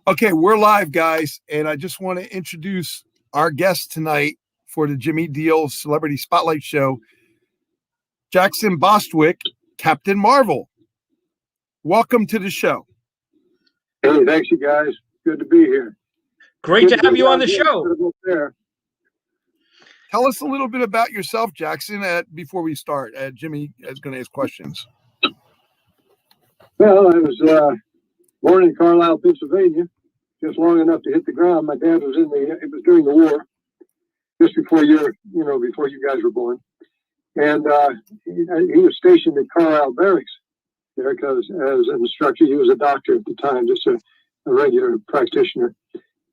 Okay, we're live, guys, and I just want to introduce our guest tonight for the Jimmy DIELE Celebrity Spotlight Show, Jackson Bostwick, Captain Marvel. Welcome to the show. Hey, thanks, you guys. Good to be here. Great to have you on the show. Tell us a little bit about yourself, Jackson, before we start. Jimmy is going to ask questions. Well, I was born in Carlisle, Pennsylvania, just long enough to hit the ground. My dad was it was during the war, just before before you guys were born. And he was stationed at Carlisle Barracks there because as an instructor, he was a doctor at the time, just a regular practitioner.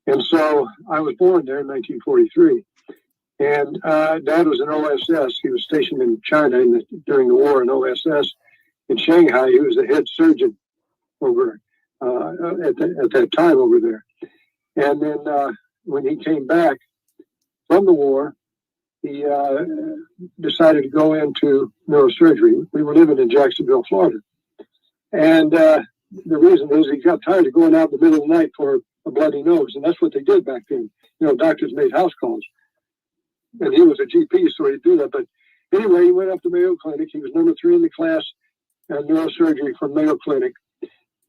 And so I was born there in 1943. And Dad was in OSS. He was stationed in China during the war in OSS. In Shanghai, he was the head surgeon over at that time over there. And then when he came back from the war, he decided to go into neurosurgery. We were living in Jacksonville, Florida. And the reason is he got tired of going out in the middle of the night for a bloody nose. And that's what they did back then. Doctors made house calls. And he was a GP, so he'd do that. But anyway, he went up to Mayo Clinic. He was number 3 in the class in neurosurgery from Mayo Clinic.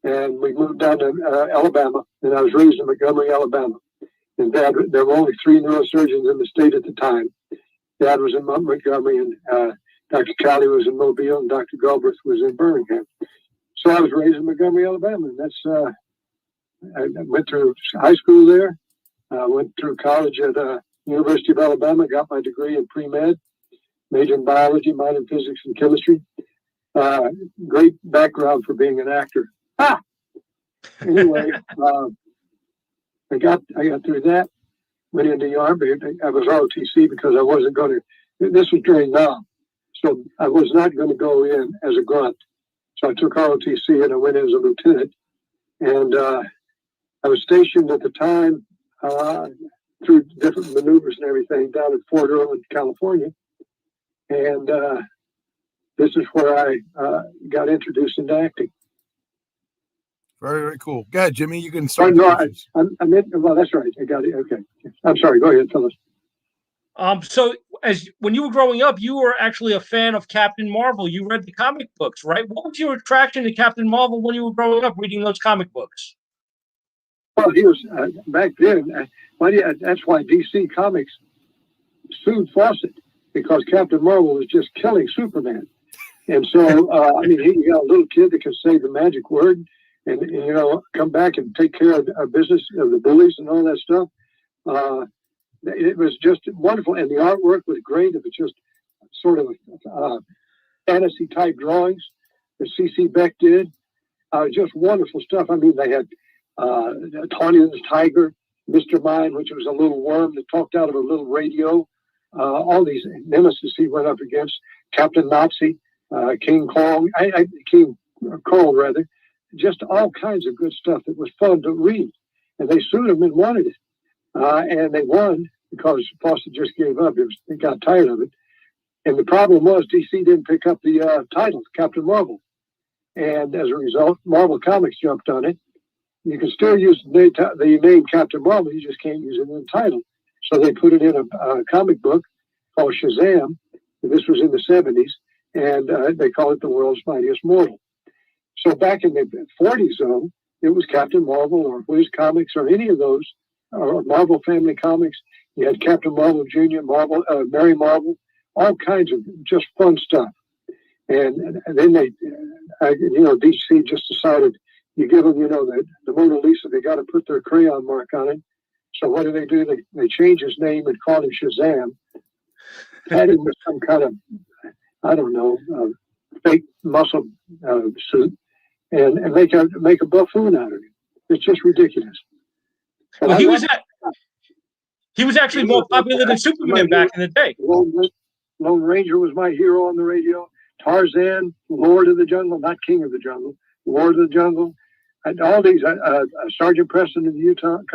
And we moved down to Alabama, and I was raised in Montgomery, Alabama. And Dad, there were only 3 neurosurgeons in the state at the time. Dad was in Montgomery, and Dr. Cowley was in Mobile, and Dr. Galbraith was in Birmingham. So I was raised in Montgomery, Alabama, and that's I went through high school there. Went through college at University of Alabama, got my degree in pre-med, major in biology, minor in physics and chemistry. Great background for being an actor. Anyway, I got through that, went into the Army. I was ROTC because I wasn't going to, this was during NAM, so I was not going to go in as a grunt. So I took ROTC and I went in as a lieutenant. And I was stationed at the time through different maneuvers and everything down in Fort Irwin, California. And this is where I got introduced into acting. Very, very cool. Go ahead, Jimmy. You can start. Well, that's right. I got it. Okay. I'm sorry. Go ahead, Phyllis. So when you were growing up, you were actually a fan of Captain Marvel. You read the comic books, right? What was your attraction to Captain Marvel when you were growing up reading those comic books? Well, he was back then. That's why DC Comics sued Fawcett, because Captain Marvel was just killing Superman. And so, he got a little kid that could say the magic word and come back and take care of our business, of the bullies and all that stuff. It was just wonderful. And the artwork was great. It was just sort of fantasy type drawings that C.C. Beck did. Just wonderful stuff. They had Tawny's Tiger, Mr. Mind, which was a little worm that talked out of a little radio. All these nemesis he went up against, Captain Nazi, King Kong, King Kong rather, just all kinds of good stuff that was fun to read. And they sued him and wanted it. And they won because Fawcett just gave up. They got tired of it. And the problem was DC didn't pick up the title, Captain Marvel. And as a result, Marvel Comics jumped on it. You can still use the name Captain Marvel, you just can't use it in the title. So they put it in a comic book called SHAZAM. This was in the 70s, and they call it The World's Mightiest Mortal. So back in the 40s, though, it was Captain Marvel or Whiz Comics or any of those, or Marvel Family Comics. You had Captain Marvel Jr., Mary Marvel, all kinds of just fun stuff. And then DC just decided, you give them, the Mona Lisa, they got to put their crayon mark on it. So what do? They changed his name and called him Shazam. Had him with some kind of, I don't know, fake muscle suit, and make a buffoon out of him. It's just ridiculous. Well, he was actually more popular than Superman back in the day. Lone Ranger was my hero on the radio. Tarzan, Lord of the Jungle, not King of the Jungle, Lord of the Jungle. And all these, Sergeant Preston in the Yukon,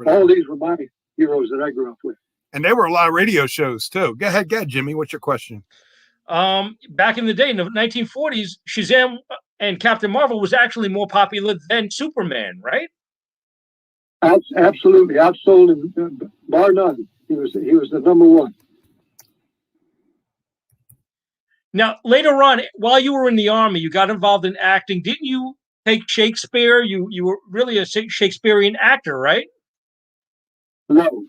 all these were my heroes that I grew up with. And there were a lot of radio shows too. Go ahead, Jimmy. What's your question? Back in the day, in the 1940s, Shazam and Captain Marvel was actually more popular than Superman, right? Absolutely outsold him, bar none. He was the number one. Now, later on, while you were in the Army, you got involved in acting. Didn't you take Shakespeare? You were really a Shakespearean actor, right? No,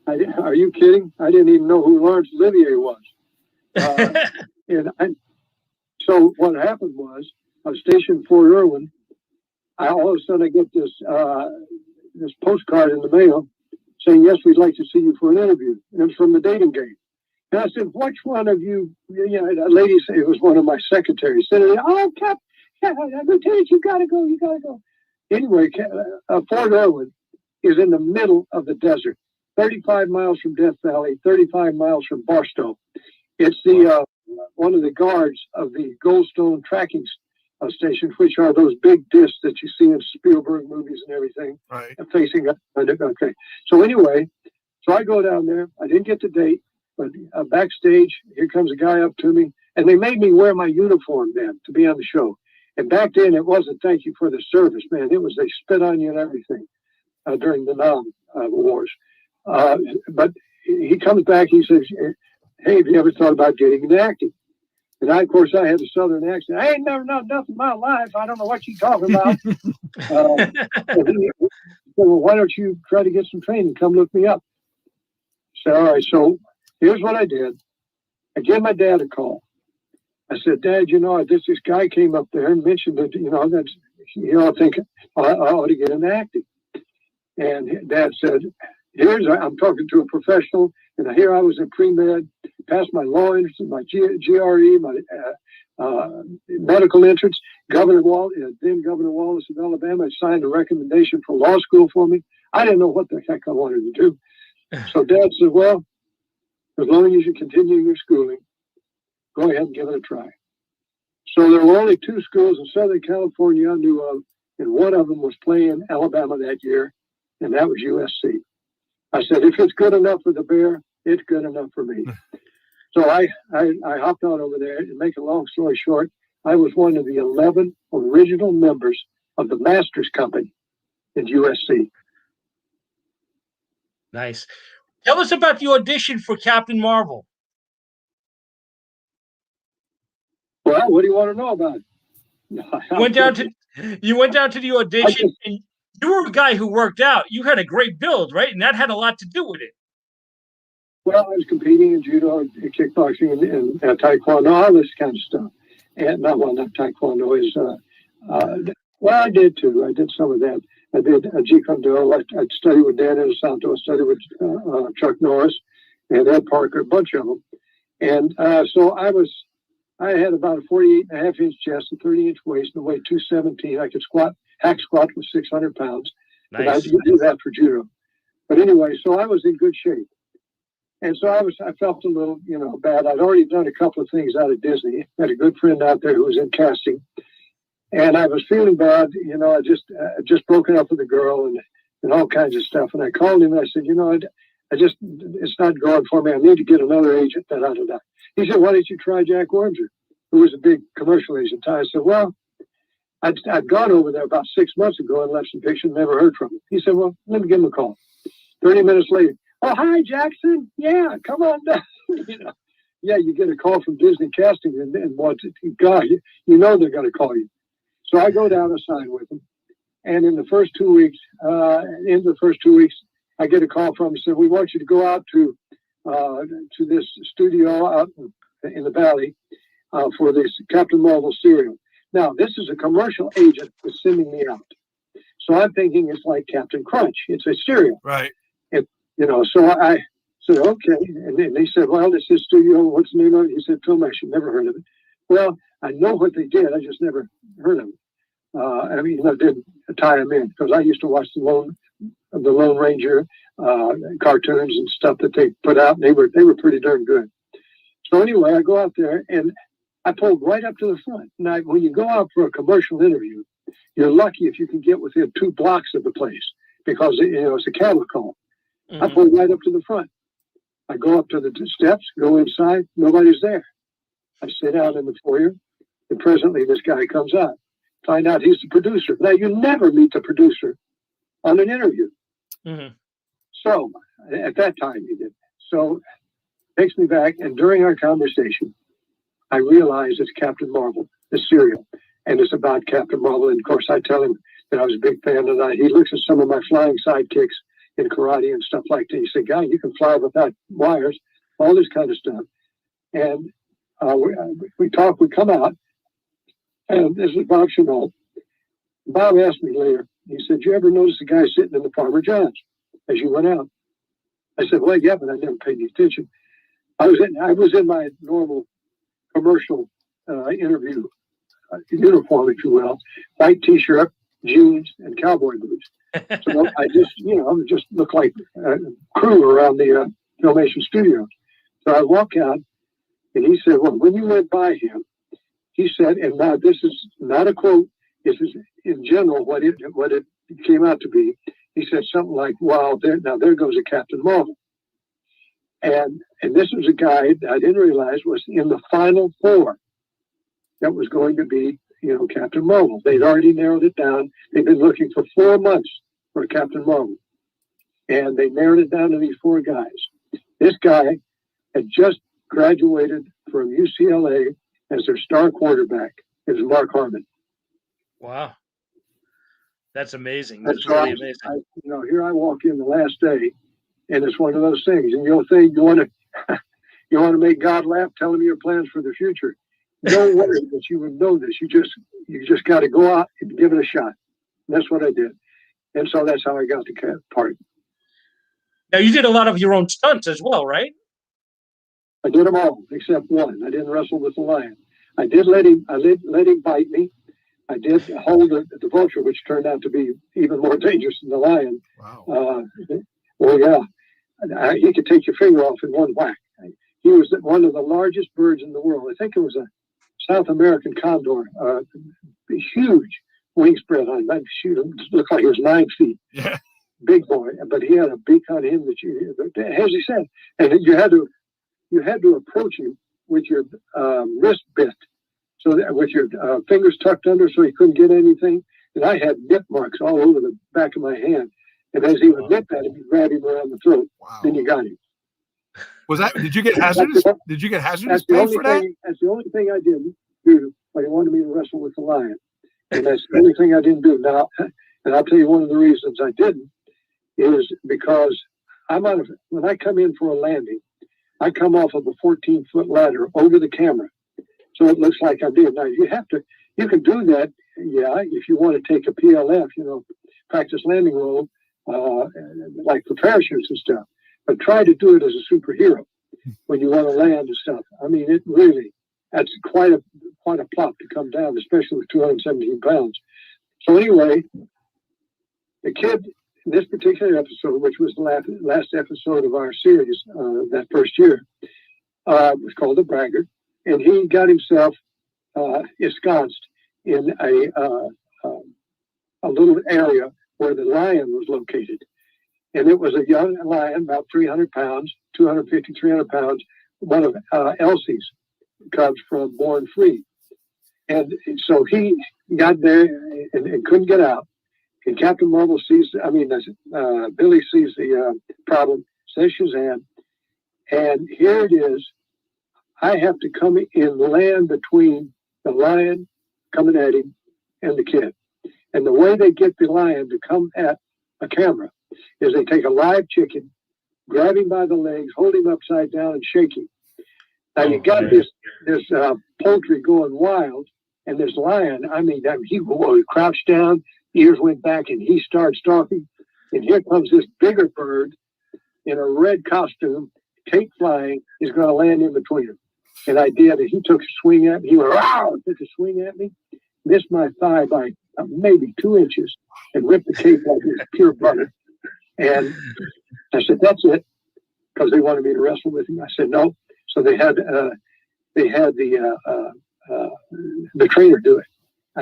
are you kidding? I didn't even know who Laurence Olivier was. So what happened was, I was stationed in Fort Irwin. All of a sudden I get this postcard in the mail saying, "Yes, we'd like to see you for an interview." And it was from the dating game. And I said, "Which one of you?" A lady said, it was one of my secretaries, said, "Oh, Lieutenant, you gotta go. Anyway, Fort Irwin is in the middle of the desert, 35 miles from Death Valley, 35 miles from Barstow. It's the one of the guards of the Goldstone tracking stations, which are those big discs that you see in Spielberg movies and everything, right? Facing up. Okay. So anyway, I go down there. I didn't get the date, but backstage, here comes a guy up to me, and they made me wear my uniform then to be on the show. And back then, it wasn't "thank you for the service," man. It was they spit on you and everything during the Nam wars. But he comes back. He says, "Hey, have you ever thought about getting into acting?" And of course, I had a Southern accent. "I ain't never known nothing in my life. I don't know what you're talking about." He said, "Well, why don't you try to get some training? Come look me up." I said, "All right." So here's what I did. I gave my dad a call. I said, "Dad, this guy came up there and mentioned that, I think I ought to get into acting." And Dad said, I'm talking to a professional, and here I was in pre-med, passed my law entrance, my GRE, my medical entrance. Then Governor Wallace of Alabama signed a recommendation for law school for me. I didn't know what the heck I wanted to do. So Dad said, "Well, as long as you continue your schooling, go ahead and give it a try." So there were only 2 schools in Southern California I knew of, and one of them was playing Alabama that year, and that was USC. I said, if it's good enough for the Bear, it's good enough for me. So I hopped on over there, and make a long story short, I was one of the 11 original members of the Masters Company at USC. Nice. Tell us about the audition for Captain Marvel. Well, what do you want to know about it? You went down to the audition, and you were a guy who worked out. You had a great build, right? And that had a lot to do with it. Well, I was competing in judo, kickboxing, and taekwondo, all this kind of stuff. And not taekwondo is. Well, I did too. I did some of that. I did Jeet Kune Do. I studied with Dan Inosanto. I studied with Chuck Norris and Ed Parker, a bunch of them. And so I had about a 48.5-inch chest, a 30-inch waist, and weighed 217. I could hack squat with 600 pounds. Nice. And I didn't do that for judo. But anyway, so I was in good shape. And so I felt a little, bad. I'd already done a couple of things out of Disney. I had a good friend out there who was in casting. And I was feeling bad. I just broken up with a girl and all kinds of stuff. And I called him and I said, it's not going for me. I need to get another agent. He said, "Why don't you try Jack Wormser, who was a big commercial agent?" I said, "Well, I'd gone over there about 6 months ago and left some pictures, never heard from him." He said, "Well, let me give him a call." 30 minutes later, "Oh, hi, Jackson. Yeah, come on down." Yeah, you get a call from Disney Casting and God, they're going to call you. So I go down and sign with them. And in the first 2 weeks, I get a call from them and said, "We want you to go out to this studio out in the valley for this Captain Marvel serial." Now, this is a commercial agent that's sending me out. So I'm thinking it's like Captain Crunch. It's a cereal. Right. So I said, "Okay." And then he said, "Well, this is studio. What's the name of it?" He said, "Film Action." Never heard of it. Well, I know what they did. I just never heard of it. I didn't tie them in because I used to watch the Lone Ranger cartoons and stuff that they put out. And they were pretty darn good. So anyway, I go out there and I pulled right up to the front. Now, when you go out for a commercial interview, you're lucky if you can get within 2 blocks of the place because it's a cattle call. Mm-hmm. I pulled right up to the front. I go up to the steps, go inside, nobody's there. I sit out in the foyer, and presently this guy comes out. Find out he's the producer. Now, you never meet the producer on an interview. Mm-hmm. So at that time he did. So takes me back, and during our conversation, I realized it's Captain Marvel, the serial, and it's about Captain Marvel. And of course, I tell him that I was a big fan, and he looks at some of my flying sidekicks in karate and stuff like that. He said, "Guy, you can fly without wires," all this kind of stuff. And we talk, we come out, and this is Bob Chenault. Bob asked me later, he said, "You ever notice the guy sitting in the Farmer John's as you went out?" I said, "Well, yeah, but I never paid any attention." I was in my normal commercial interview uniform, if you will, white T-shirt, jeans, and cowboy boots. So I just looked like a crew around the filmation studio. So I walk out, and he said, "Well, when you went by him," he said, and now this is not a quote, this is in general what it came out to be. He said something like, "Wow, there goes a Captain Marvel." And this was a guy that I didn't realize was in the final four that was going to be, Captain Marvel. They'd already narrowed it down. They'd been looking for 4 months for Captain Marvel. And they narrowed it down to these 4 guys. This guy had just graduated from UCLA as their star quarterback. It was Mark Harmon. Wow. That's amazing. That's really amazing. Here I walk in the last day, and it's one of those things. And you'll think you want to make God laugh, tell him your plans for the future. Don't worry that you would know this. You just got to go out and give it a shot. And that's what I did. And so that's how I got the part. Now you did a lot of your own stunts as well, right? I did them all except one. I didn't wrestle with the lion. I did let him bite me. I did hold the vulture, which turned out to be even more dangerous than the lion. Wow. Well, yeah, he could take your finger off in one whack. He was one of the largest birds in the world. I think it was a South American condor, a huge wingspread on him. It looked like he was 9 feet. Yeah. Big boy, but he had a beak on him as he said, and you had to approach him with your wrist bent, so that with your fingers tucked under, so he couldn't get anything. And I had nip marks all over the back of my hand. And as he would nip at him, you grab him around the throat. Wow. Then you got him. Did you get hazardous? Did you get hazardous pain for that? That's the only thing I didn't do when he wanted me to wrestle with the lion. And that's the only thing I didn't do. Now, and I'll tell you one of the reasons I didn't is because when I come in for a landing, I come off of a 14-foot ladder over the camera. So it looks like I'm doing. Now you can do that, yeah, if you want to take a PLF, practice landing roll, like for parachutes and stuff. But try to do it as a superhero when you want to land and stuff. I mean, that's quite a plop to come down, especially with 217 pounds. So anyway, the kid in this particular episode, which was the last episode of our series that first year, was called The Braggart, and he got himself ensconced in a little area where the lion was located. And it was a young lion, about 300 pounds, 250, 300 pounds, one of Elsie's cubs from Born Free. And so he got there and couldn't get out. And Captain Marvel Billy sees the problem, says Shazam. And here it is. I have to come in land between the lion coming at him and the kid. And the way they get the lion to come at a camera is they take a live chicken, grab him by the legs, hold him upside down, and shake him. Now you got this poultry going wild, and this lion, he crouched down, ears went back, and he started stalking. And here comes this bigger bird in a red costume, tape flying, is going to land in between them. And I did, and he took a swing at me. He went, "Wow!" Took a swing at me, missed my thigh by maybe 2 inches, and ripped the cape like it was pure butter. And I said, "That's it," because they wanted me to wrestle with him. I said, "No." So they had the trainer do it.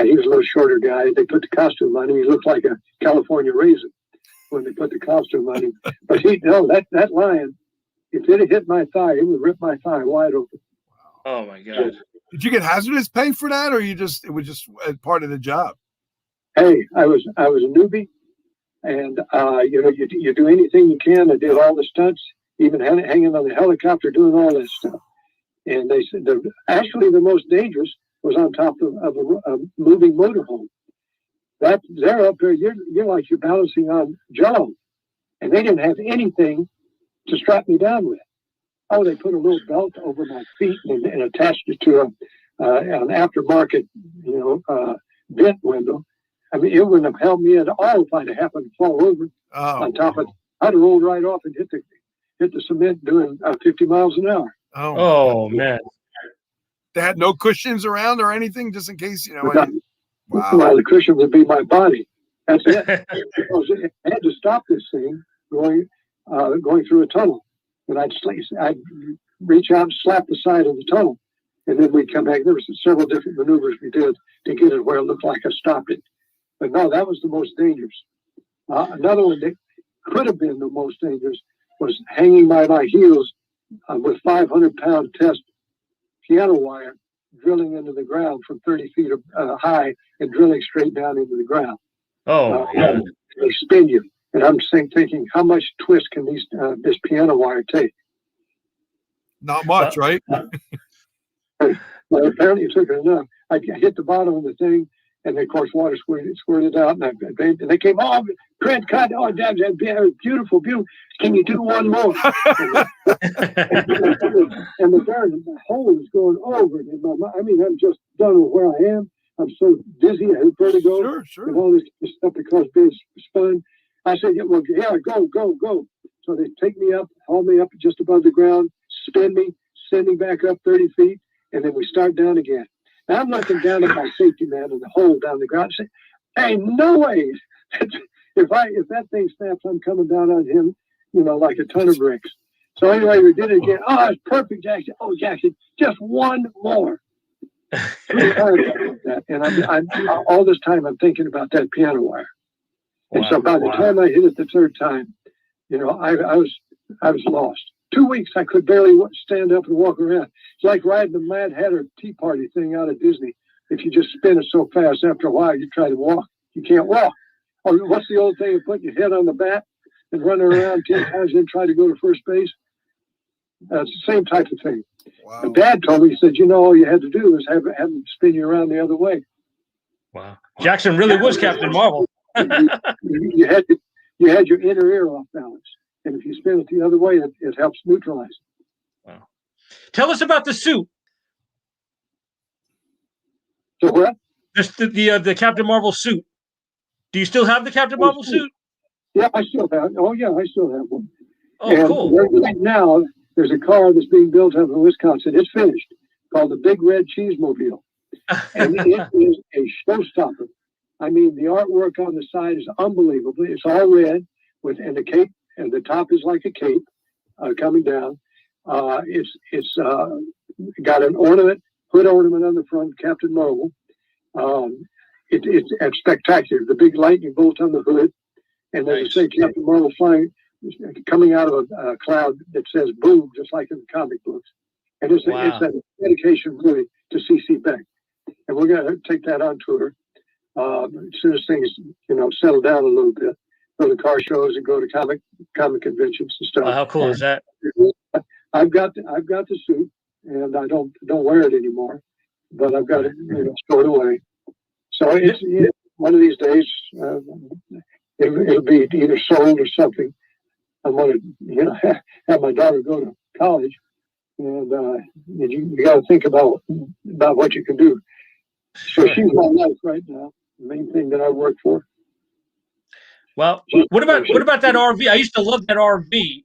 He was a little shorter guy. They put the costume on him. He looked like a California raisin when they put the costume on him. But that lion, if it had hit my thigh, it would rip my thigh wide open. Oh my God! Did you get hazardous pay for that, or it was just part of the job? Hey, I was a newbie. And you do anything you can. I did all the stunts, even hanging on the helicopter, doing all that stuff. And they said actually the most dangerous was on top of a moving motorhome. They're up there, you're like you're balancing on jello, and they didn't have anything to strap me down with. Oh, they put a little belt over my feet and attached it to an aftermarket, vent window. I mean, it wouldn't have held me at all if I'd happened to fall over on top of it. I'd have rolled right off and hit the cement doing 50 miles an hour. Oh man. They had no cushions around or anything, just in case, Wow. Wow. The cushion would be my body. That's it. I had to stop this thing going through a tunnel. And I'd reach out and slap the side of the tunnel. And then we'd come back. There was several different maneuvers we did to get it where it looked like I stopped it. But no, that was the most dangerous. Another one that could have been the most dangerous was hanging by my heels with 500-pound test piano wire, drilling into the ground from 30 feet high and drilling straight down into the ground. They spin you. And I'm thinking, how much twist can this piano wire take? Not much, right? Well, apparently it took it enough. I hit the bottom of the thing, and then, of course, water squirted out, and they came, oh, Trent, cut, oh, that's beautiful, beautiful. Can you do one more? And the hole is going over. I'm just done with where I am. I'm so dizzy, I had vertigo. Sure. And all this stuff because it's fun. I said, yeah, go. So they take me up, haul me up just above the ground, spin me, send me back up 30 feet, and then we start down again. Now I'm looking down at my safety man in the hole down the ground. I say, hey, no way. If that thing snaps, I'm coming down on him, like a ton of bricks. So anyway, we did it again. Oh, it's perfect, Jackson. Oh, Jackson, just one more. And I'm all this time I'm thinking about that piano wire. And so by the time I hit it the third time, I was lost. 2 weeks I could barely stand up and walk around. It's like riding the Mad Hatter Tea Party thing out of Disney. If you just spin it so fast, after a while you try to walk, you can't walk. Or what's the old thing of putting your head on the bat and running around 10 times and then try to go to first base? It's the same type of thing. Wow. And Dad told me, he said, all you had to do was have them spin you around the other way. Wow. Jackson really was Captain Marvel. You had your inner ear off balance. And if you spin it the other way, it helps neutralize it. Wow. Tell us about the suit. So what? The Captain Marvel suit. Do you still have the Captain Marvel suit? Yeah, I still have. Oh, yeah, I still have one. Oh, and cool. Right now, there's a car that's being built up in Wisconsin. It's finished, called the Big Red Cheesemobile. And it is a showstopper. I mean, the artwork on the side is unbelievable. It's all red and the cape, and the top is like a cape coming down. It's got an hood ornament on the front, Captain Marvel. It's spectacular. The big lightning bolt on the hood, and as I say, Captain Marvel flying, coming out of a cloud that says "boom," just like in the comic books. And it's a dedication really to C.C. Beck, and we're going to take that on tour as soon as things settle down a little bit. Go to car shows and go to comic conventions and stuff. How cool is that? I've got the suit, and I don't wear it anymore, but I've got it stored away. So it's one of these days it'll be either sold or something. I'm going to have my daughter go to college, and you got to think about what you can do. So she's my life right now. The main thing that I work for. Well, what about that RV? I used to love that RV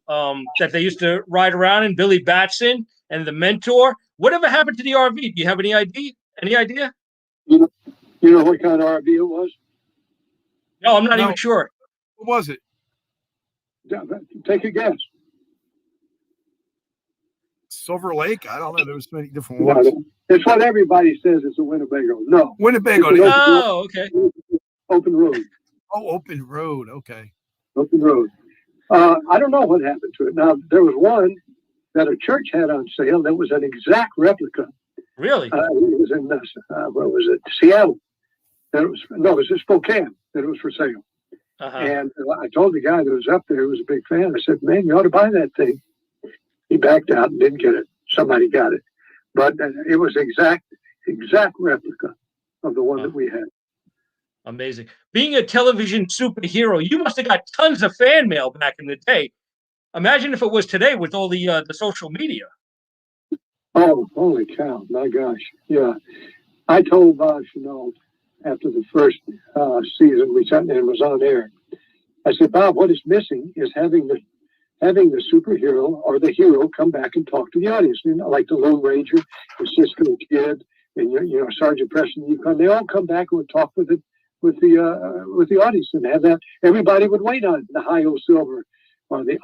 that they used to ride around in, Billy Batson and the Mentor. Whatever happened to the RV? Do you have any idea? You know what kind of RV it was? No, I'm not even sure. What was it? Take a guess. Silver Lake? I don't know. There's many different ones. No, it's what everybody says it's a Winnebago. No. Winnebago. Oh, okay. Open road. Oh, open road. Okay. Open road. I don't know what happened to it. Now, there was one that a church had on sale that was an exact replica. Really? It was in, what was it, Seattle. It was in Spokane that it was for sale. And I told the guy that was up there, who was a big fan, I said, man, you ought to buy that thing. He backed out and didn't get it. Somebody got it. But it was exact replica of the one that we had. Amazing. Being a television superhero, you must have got tons of fan mail back in the day. Imagine if it was today with all the social media. Oh, holy cow. My gosh. Yeah. I told Bob Chanel after the first season we sat and was on air, I said, Bob, what is missing is having the superhero or the hero come back and talk to the audience. You know, like the Lone Ranger, the Cisco Kid, and you know Sergeant Preston Yukon. They all come back and would talk with the audience and have that. Everybody would wait on the High O Silver or the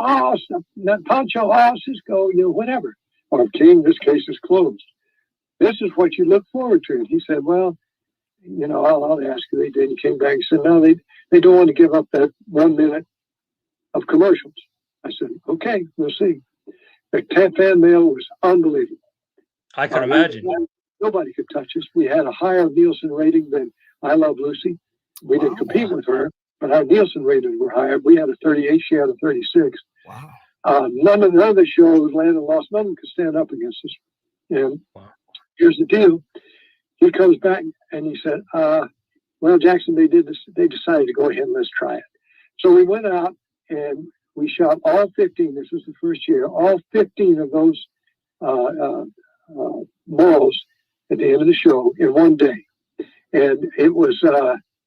Pancho, Cisco, you know, whatever. Or King, this case is closed. This is what you look forward to. And he said, well, you know, I'll ask you. They did. He came back and said, no, they don't want to give up that 1 minute of commercials. I said, okay, we'll see. The fan mail was unbelievable. I can imagine. Nobody could touch us. We had a higher Nielsen rating than I Love Lucy. We didn't compete with her, but our Nielsen ratings were higher. We had a 38, she had a 36. Wow. None of the shows, Land and Lost, none of them could stand up against us. And here's the deal. He comes back and he said, well, Jackson, they decided to go ahead and let's try it. So we went out and we shot all 15. This was the first year. All 15 of those morals at the end of the show in one day. And it was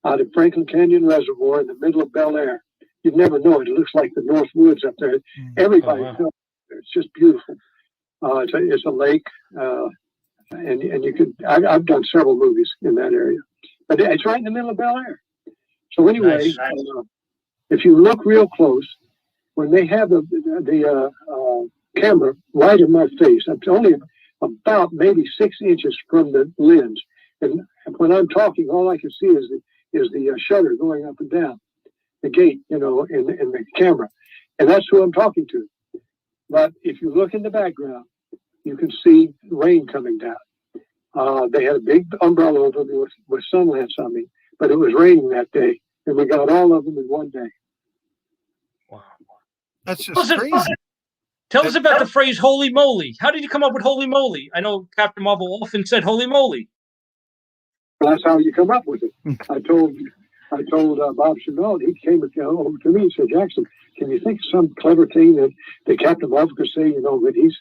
out of Franklin Canyon Reservoir in the middle of Bel Air. You'd never know it. It looks like the North Woods up there. Everybody filmed there. It's just beautiful. It's a lake. And you could, I've done several movies in that area. But it's right in the middle of Bel Air. So anyway, nice. If you look real close, when they have the camera right in my face, it's only about maybe 6 inches from the lens. And when I'm talking, all I can see is the shutter going up and down, the gate, you know, in the camera. And that's who I'm talking to. But if you look in the background, you can see rain coming down. They had a big umbrella over me with sunlance on me, but it was raining that day. And we got all of them in one day. Wow. That's just crazy. Tell us about the phrase "holy moly." How did you come up with "holy moly"? I know Captain Marvel often said "holy moly." Well, that's how you come up with it. I told Bob Chanel, he came over to me and said, Jackson, can you think of some clever thing that Captain Marvel could say, you know, that he's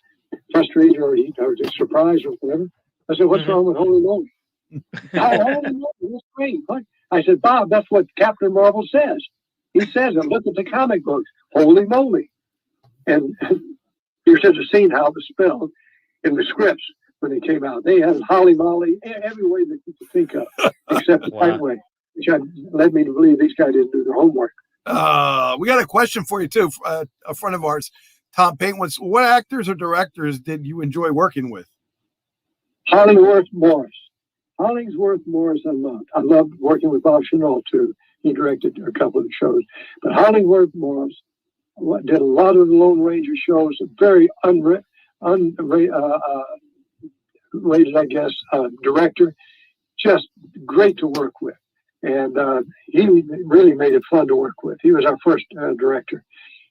frustrated or just surprised or whatever? I said, what's wrong with holy moly? Holy moly, that's great. What? I said, Bob, that's what Captain Marvel says. He says it. Look at the comic books. Holy moly. And you should have seen how it was spelled in the scripts when they came out. They had holly molly every way that you could think of, except the right way, which led me to believe these guys didn't do their homework. We got a question for you, too. A friend of ours, Tom Payne, what actors or directors did you enjoy working with? Hollingsworth Morris. Hollingsworth Morris I loved. I loved working with Bob Chanel, too. He directed a couple of shows. But Hollingsworth Morris did a lot of the Lone Ranger shows, very unrated, I guess, director. Just great to work with. And he really made it fun to work with. He was our first director.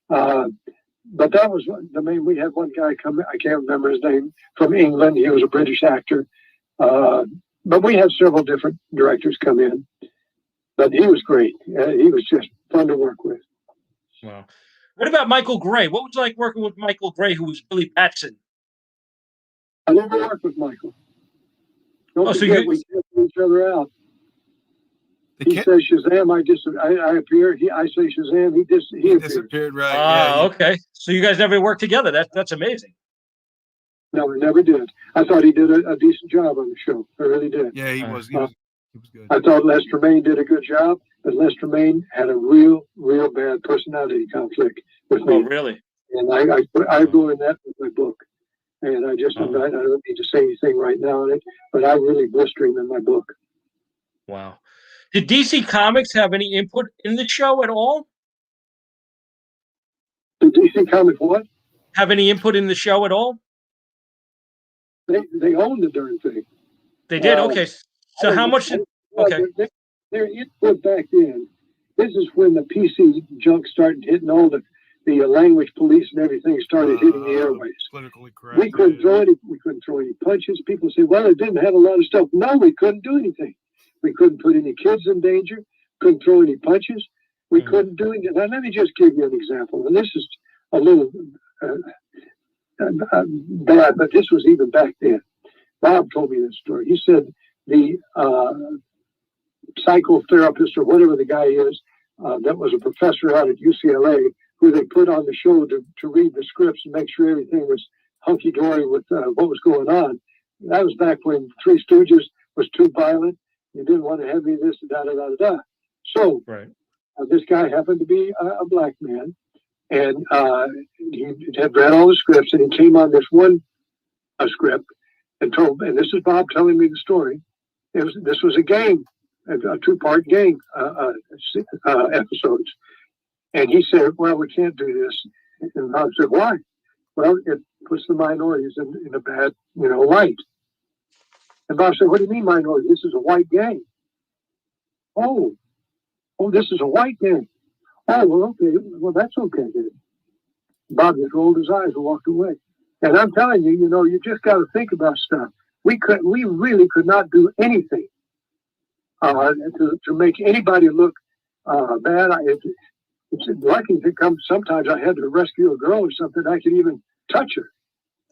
But that was the main. We had one guy come, I can't remember his name, from England. He was a British actor. But we had several different directors come in. But he was great. He was just fun to work with. Wow. What about Michael Gray? What was it like working with Michael Gray, who was Billy Batson? I never worked with Michael. Don't forget, we kept each other out. He says Shazam, I appear. I say Shazam, he disappeared, right? Okay. So you guys never worked together. That's amazing. No, we never did. I thought he did a decent job on the show. I really did. Yeah, he was good. I thought Les Tremayne did a good job, but Les Tremayne had a real bad personality conflict with me. Oh, really? And I ruined that with my book. And I just, I don't need to say anything right now on it, but I really blister him in my book. Wow. Did DC Comics have any input in the show at all? Did DC Comics what? Have any input in the show at all? They own the darn thing. They did? Okay. So how much did... Okay. Their input back then This is when the PC junk started hitting all the language police and everything started hitting the airways. Politically correct. We couldn't throw any punches. People say, well, it didn't have a lot of stuff. No, we couldn't do anything. We couldn't put any kids in danger. Couldn't throw any punches. We couldn't do anything. Now, let me just give you an example. And this is a little bad, but this was even back then. Bob told me this story. He said the psychotherapist or whatever the guy is, that was a professor out at UCLA, who they put on the show to read the scripts and make sure everything was hunky-dory with what was going on. That was back when Three Stooges was too violent. You didn't want to have any of this, da-da-da-da-da. So this guy happened to be a black man, and he had read all the scripts, and he came on this one script and told, and this is Bob telling me the story, this was a gang, a two-part gang episodes. And he said, well, we can't do this. And Bob said, why? Well, it puts the minorities in a bad, light. And Bob said, what do you mean minority? This is a white gang. Oh, this is a white gang. Oh, well, okay. Well, that's okay then. Bob just rolled his eyes and walked away. And I'm telling you, you just got to think about stuff. We really could not do anything to make anybody look bad. It's lucky to come. Sometimes I had to rescue a girl or something. I could even touch her.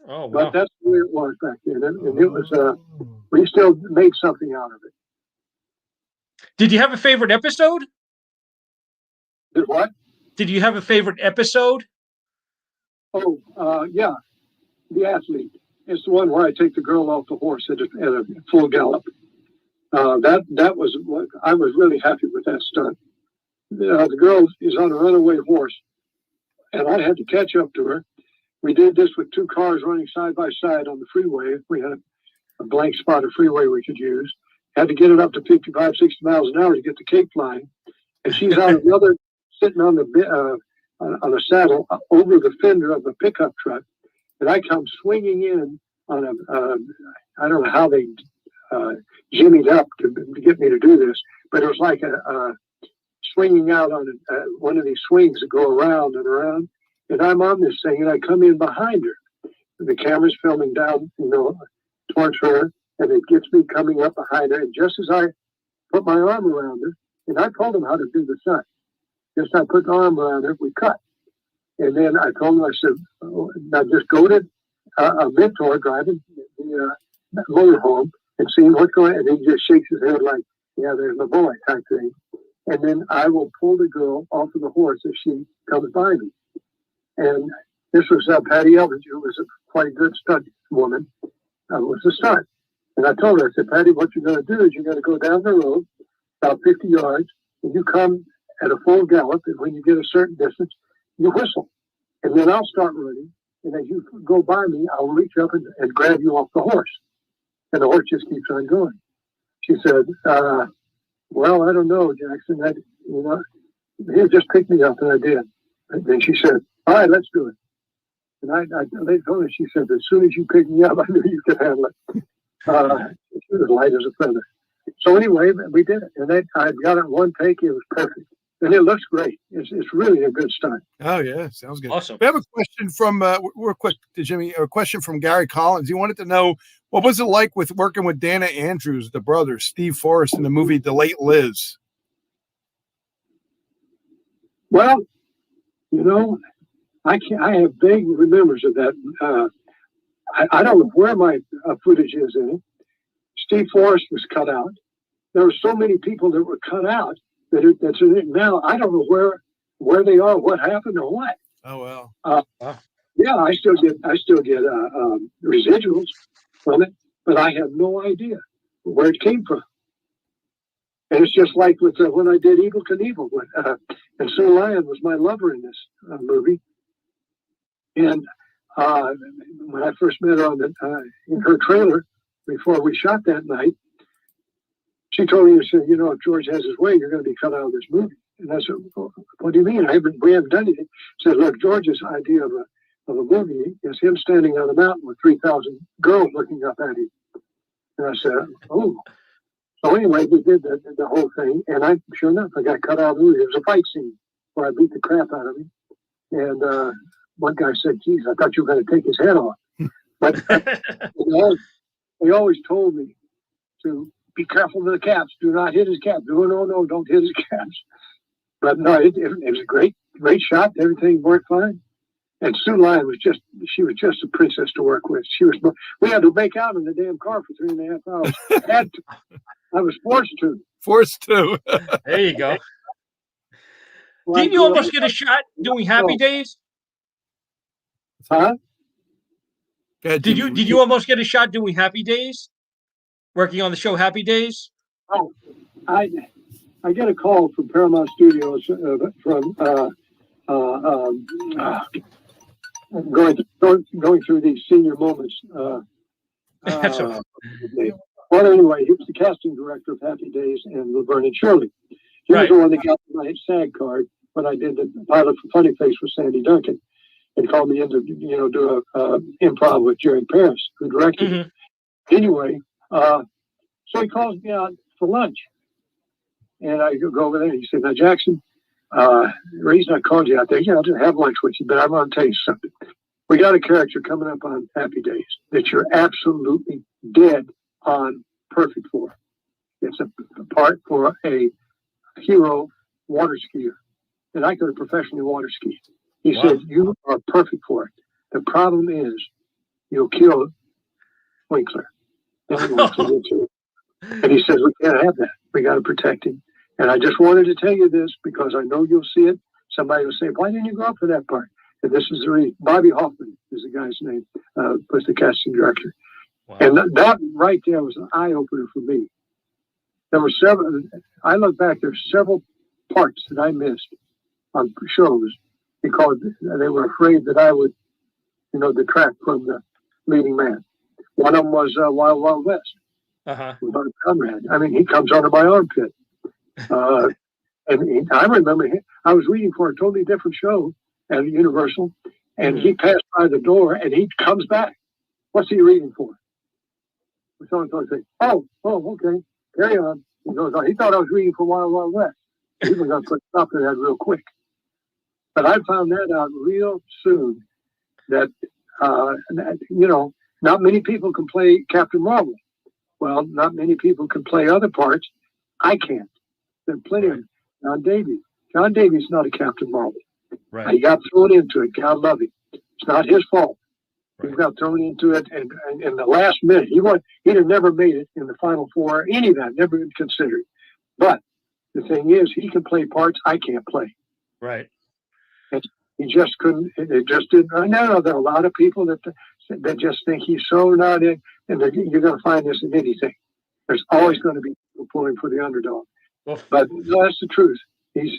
Oh, wow. But that's the way it was back then. And it was, we still made something out of it. Did you have a favorite episode? Did what? Did you have a favorite episode? Oh, yeah. The athlete. It's the one where I take the girl off the horse at a full gallop. That was what I was really happy with that stunt. The girl is on a runaway horse, and I had to catch up to her. We did this with two cars running side by side on the freeway. We had a blank spot of freeway we could use. Had to get it up to 55, 60 miles an hour to get the cake flying. And she's on another, sitting on a saddle over the fender of a pickup truck. And I come swinging in on I don't know how they jimmied up to get me to do this, but it was like a swinging out on one of these swings that go around and around. And I'm on this thing, and I come in behind her. The camera's filming down, towards her, and it gets me coming up behind her. And just as I put my arm around her, and I told him how to do the stunt. Just I put the arm around her, we cut. And then I told him, I said, now just go to a mentor driving the motorhome and seeing what's going on. And he just shakes his head like, yeah, there's my boy type thing. And then I will pull the girl off of the horse as she comes by me. And this was Patty Eldridge, who was a quite good stunt woman. Was a stunt. And I told her, I said, Patty, what you're going to do is you're going to go down the road about 50 yards, and you come at a full gallop, and when you get a certain distance, you whistle. And then I'll start running, and as you go by me, I'll reach up and grab you off the horse. And the horse just keeps on going. She said, well, I don't know, Jackson. He'll just pick me up, and I did. And then she said, all right, let's do it. And I told her, she said, as soon as you picked me up, I knew you could handle it. She was light as a feather. So anyway, we did it. And I got it in one take. It was perfect. And it looks great. It's really a good stunt. Oh, yeah. Sounds good. Awesome. We have a question from, real quick, Jimmy, a question from Gary Collins. He wanted to know, what was it like with working with Dana Andrews, the brother, Steve Forrest, in the movie The Late Liz? Well, I have vague remembers of that. I don't know where my footage is in it. Steve Forrest was cut out. There were so many people that were cut out that's in it now. I don't know where they are, what happened, or what. Oh well. Yeah, I still get residuals from it, but I have no idea where it came from. And it's just like with when I did Evel Knievel, and Sue Lyon was my lover in this movie. And when I first met her in her trailer before we shot that night, she told me, she said, if George has his way, you're going to be cut out of this movie. And I said, what do you mean? We haven't done anything. She said, look, George's idea of a movie is him standing on a mountain with 3,000 girls looking up at him. And I said, oh. So anyway, we did the whole thing, and sure enough, I got cut out of the movie. It was a fight scene where I beat the crap out of him. And one guy said, "Geez, I thought you were going to take his head off." But they always told me to be careful of the caps. Do not hit his caps. No, don't hit his caps. But no, it was a great shot. Everything worked fine. And Sue Lyon was just a princess to work with. We had to make out in the damn car for 3.5 hours. Had to. I was forced to. Forced to. There you go. Didn't you almost get a shot doing Happy Days? Huh? Did you almost get a shot doing Happy Days? Working on the show Happy Days? Oh, I get a call from Paramount Studios from going through these senior moments. That's all. Well, anyway, he was the casting director of Happy Days and Laverne and Shirley. He was the one that got my SAG card when I did the pilot for Funny Face with Sandy Duncan, and called me in to do a improv with Jerry Paris, who directed it. Anyway, so he calls me out for lunch, and I go over there. And he said, "Now, Jackson, the reason I called you out there, I'll just have lunch with you, but I want to tell you something. We got a character coming up on Happy Days that you're absolutely dead on perfect for. It's a part for a hero water skier, and I could have professionally water skied." He said, "You are perfect for it. The problem is you'll kill Winkler." And he says, "We can't have that. We got to protect him. And I just wanted to tell you this because I know you'll see it. Somebody will say, why didn't you go up for that part?" And this is the reason. Bobby Hoffman is the guy's name, was the casting director. Wow. And that right there was an eye-opener for me. There were several, I look back, there's several parts that I missed on shows because they were afraid that I would, detract from the leading man. One of them was Wild Wild West. With Art Conrad. I mean, he comes under my armpit. And I remember I was reading for a totally different show at Universal, and he passed by the door, and he comes back. "What's he reading for?" So I say, oh, okay, carry on. He goes, he thought I was reading for Wild Wild West. He was going to put a stop to that real quick. But I found that out real soon that, not many people can play Captain Marvel. Well, not many people can play other parts. I can't. There are plenty of John Davies. John Davies is not a Captain Marvel. Right. He got thrown into it. God love him. It's not his fault. Right. He got thrown into it, and in the last minute, he'd have never made it in the Final Four, or any of that, never been considered. But the thing is, he can play parts I can't play. Right. And he just couldn't. It just didn't. I know there are a lot of people that just think he's so not in, and you're going to find this in anything. There's always going to be people pulling for the underdog. Well, but that's the truth. He's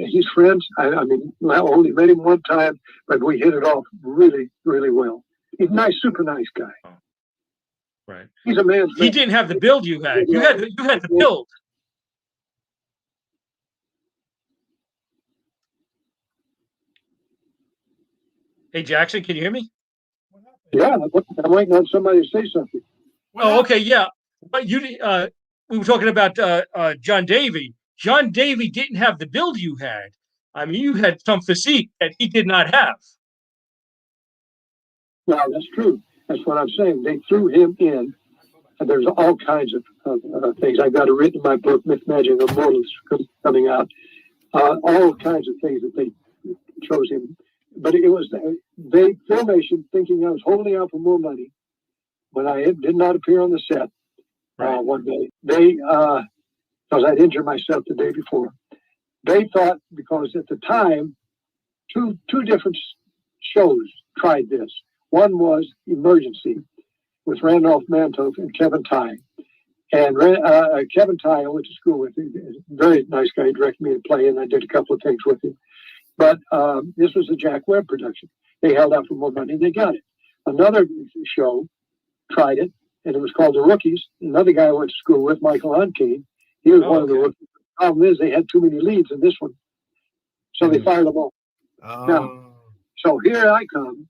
he's friends. I only met him one time, but we hit it off really, really well. He's a nice, super nice guy. Right. He's a man's man. He didn't have the build you had. You had the build. Hey, Jackson, can you hear me? Yeah, I'm waiting on somebody to say something. Oh, okay, yeah. But we were talking about John Davey. John Davey didn't have the build you had. I mean, you had some physique that he did not have. No, that's true. That's what I'm saying. They threw him in, and there's all kinds of things. I've got it written in my book, Myth, Magic, and Mortals, coming out. All kinds of things that they chose him. But it was they Filmation thinking I was holding out for more money when I did not appear on the set one day. They, because I'd injured myself the day before, they thought, because at the time, two different shows tried this. One was Emergency with Randolph Mantoff and Kevin Tighe. And Kevin Tighe, I went to school with him. Very nice guy. He directed me to play, and I did a couple of things with him. But this was a Jack Webb production. They held out for more money, and they got it. Another show tried it, and it was called The Rookies. Another guy I went to school with, Michael Hunkeen, he was one of the rookies. The problem is they had too many leads in this one, so they fired them all. Now, so here I come,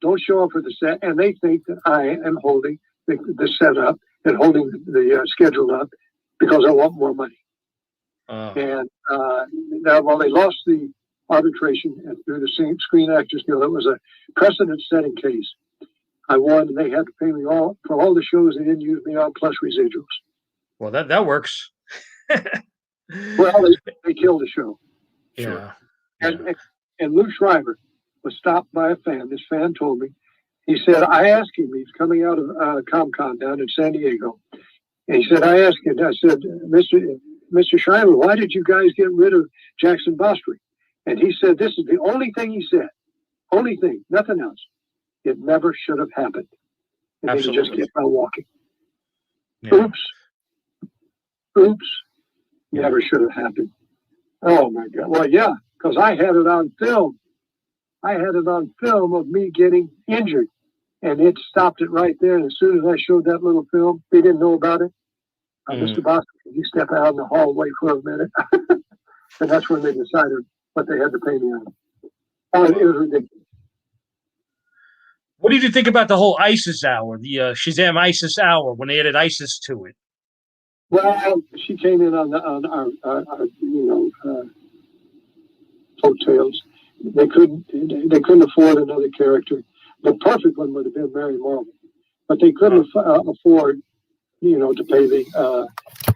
don't show up for the set, and they think that I am holding the set up, and holding the schedule up because I want more money. And now, while they lost the arbitration and through the Screen Actors Guild, it was a precedent-setting case. I won, and they had to pay me all for all the shows they didn't use me on, plus residuals. Well, that works. Well, they killed the show. Yeah. And Lou Schreiber was stopped by a fan. This fan told me, he said, I asked him, he's coming out of ComCon down in San Diego. And he said, I said, Mr. Schreiber, why did you guys get rid of Jackson Bostwick? And he said, this is the only thing he said. Only thing, nothing else. It never should have happened. And then he just kept on walking. Yeah. Oops. Never should have happened. Oh, my God. Well, yeah, because I had it on film. I had it on film of me getting injured. And it stopped it right there. And as soon as I showed that little film, they didn't know about it. Mr. Bostwick, you step out in the hallway for a minute. And that's when they decided what they had to pay me on. Oh, it was ridiculous. What did you think about the whole ISIS hour, the SHAZAM ISIS hour, when they added ISIS to it? Well, she came in on our coattails. They couldn't afford another character. The perfect one would have been Mary Marvel, but they couldn't afford, to pay the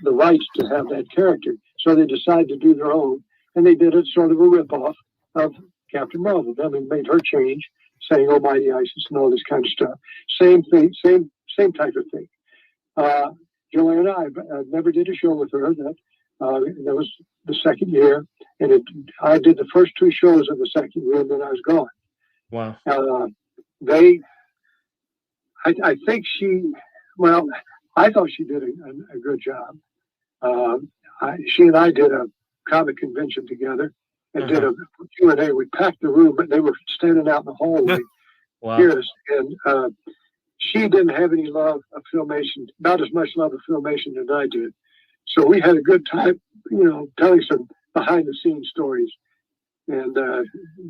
rights to have that character. So they decided to do their own, and they did it sort of a ripoff of Captain Marvel. I mean, made her change, saying "Almighty Isis" and all this kind of stuff. Same thing, same type of thing. Joanna, I never did a show with her. That was the second year, and I did the first 2 shows of the second year, and then I was gone. Wow. I think I thought she did a good job. She and I did a comic convention together and did a Q&A. We packed the room, but they were standing out in the hallway. Wow. And she didn't have any love of Filmation, not as much love of Filmation as I did. So we had a good time, telling some behind-the-scenes stories and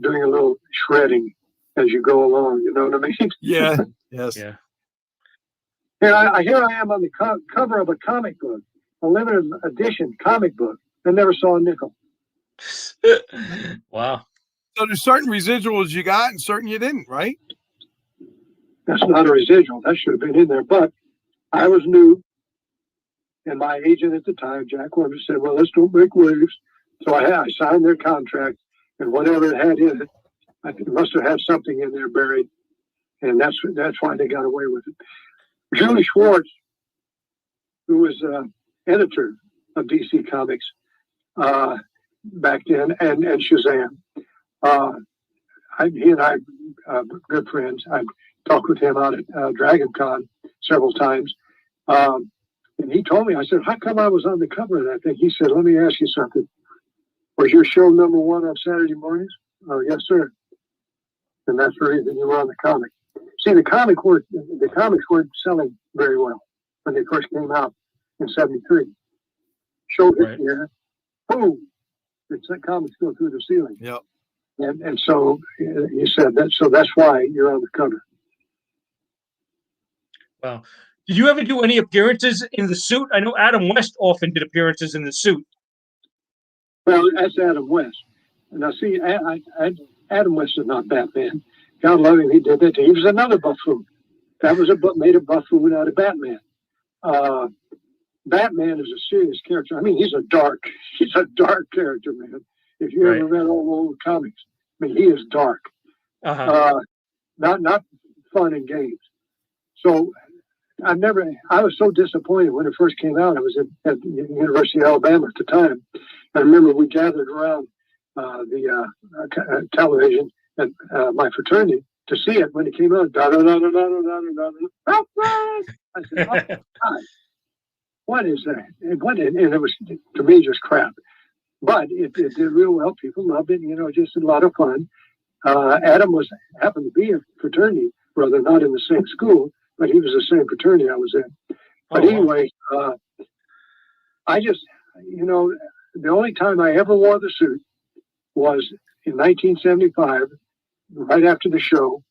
doing a little shredding as you go along. You know what I mean? Yeah. Yes. Yeah. Here I am on the cover of a comic book, a limited edition comic book. I never saw a nickel. Wow. So there's certain residuals you got and certain you didn't, right? That's not a residual. That should have been in there. But I was new, and my agent at the time, Jack Weber, said, well, let's don't break waves. So I signed their contract, and whatever it had in it, it must have had something in there buried, and that's why they got away with it. Julie Schwartz, who was editor of DC Comics back then, and Shazam, he and I good friends. I talked with him out at Dragon Con several times. And he told me, I said, how come I was on the cover of that thing? He said, let me ask you something. Was your show number 1 on Saturday mornings? Oh, yes, sir. And that's the reason you were on the comic. See, the comics weren't selling very well when they first came out in '73. Showed it here. Boom. It's that comics go through the ceiling. Yep. And so he said that. So that's why you're on the cover. Wow. Did you ever do any appearances in the suit? I know Adam West often did appearances in the suit. Well, that's Adam West. And I see, Adam West is not Batman. God love him, he did that. He was another buffoon. That was made a buffoon out of Batman. Batman is a serious character. I mean, he's a dark character, man. If you ever read all the old comics, I mean, he is dark. Not fun and games. So I was so disappointed when it first came out. I was at the University of Alabama at the time. I remember we gathered around the television at my fraternity to see it when it came out. I said, oh, God, what is that? And it was, to me, just crap. But it did real well. People loved it. Just a lot of fun. Adam happened to be a fraternity brother, not in the same school, but he was the same fraternity I was in. But anyway, I just, the only time I ever wore the suit was in 1975, right after the show.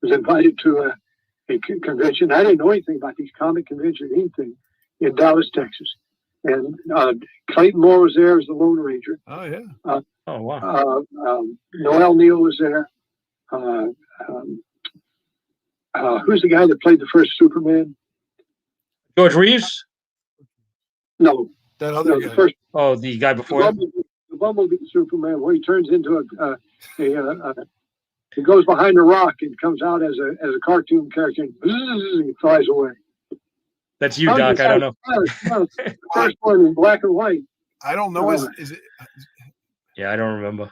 I was invited to a convention. I didn't know anything about these comic conventions, anything, in Dallas, Texas. And Clayton Moore was there as the Lone Ranger. Oh, yeah. Oh, wow. Noel Neal was there. Who's the guy that played the first Superman? George Reeves? No. That other guy. The first. Oh, the guy before him? The Bumblebee Superman, where he turns into he goes behind a rock and comes out as a cartoon character and he flies away. That's you, Doc. I don't know. The first one in black and white. I don't know. Is it? Yeah, I don't remember.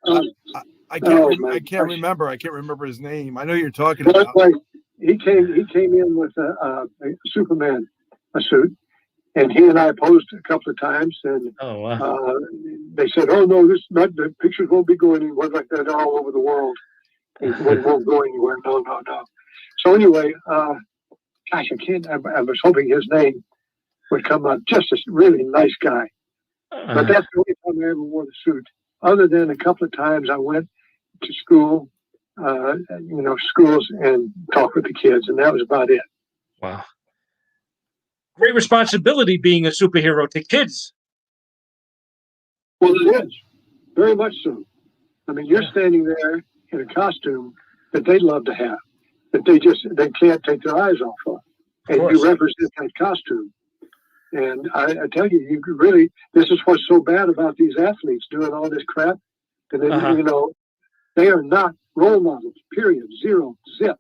I can't remember. I can't remember his name. I know you're talking about. He came in with a Superman suit, and he and I posed a couple of times, and they said, "Oh no, the pictures won't be going anywhere like that all over the world. It won't go anywhere. No." So anyway, gosh, I was hoping his name would come up. Just a really nice guy, but that's the only time I ever wore the suit. Other than a couple of times I went to school, schools and talked with the kids, and that was about it. Wow. Great responsibility being a superhero to kids. Well, it is. Very much so. I mean, you're standing there in a costume that they'd love to have, that they can't take their eyes off of. And you represent that costume. And I tell you, you really, this is what's so bad about these athletes doing all this crap. And then, they are not role models, period, zero, zip.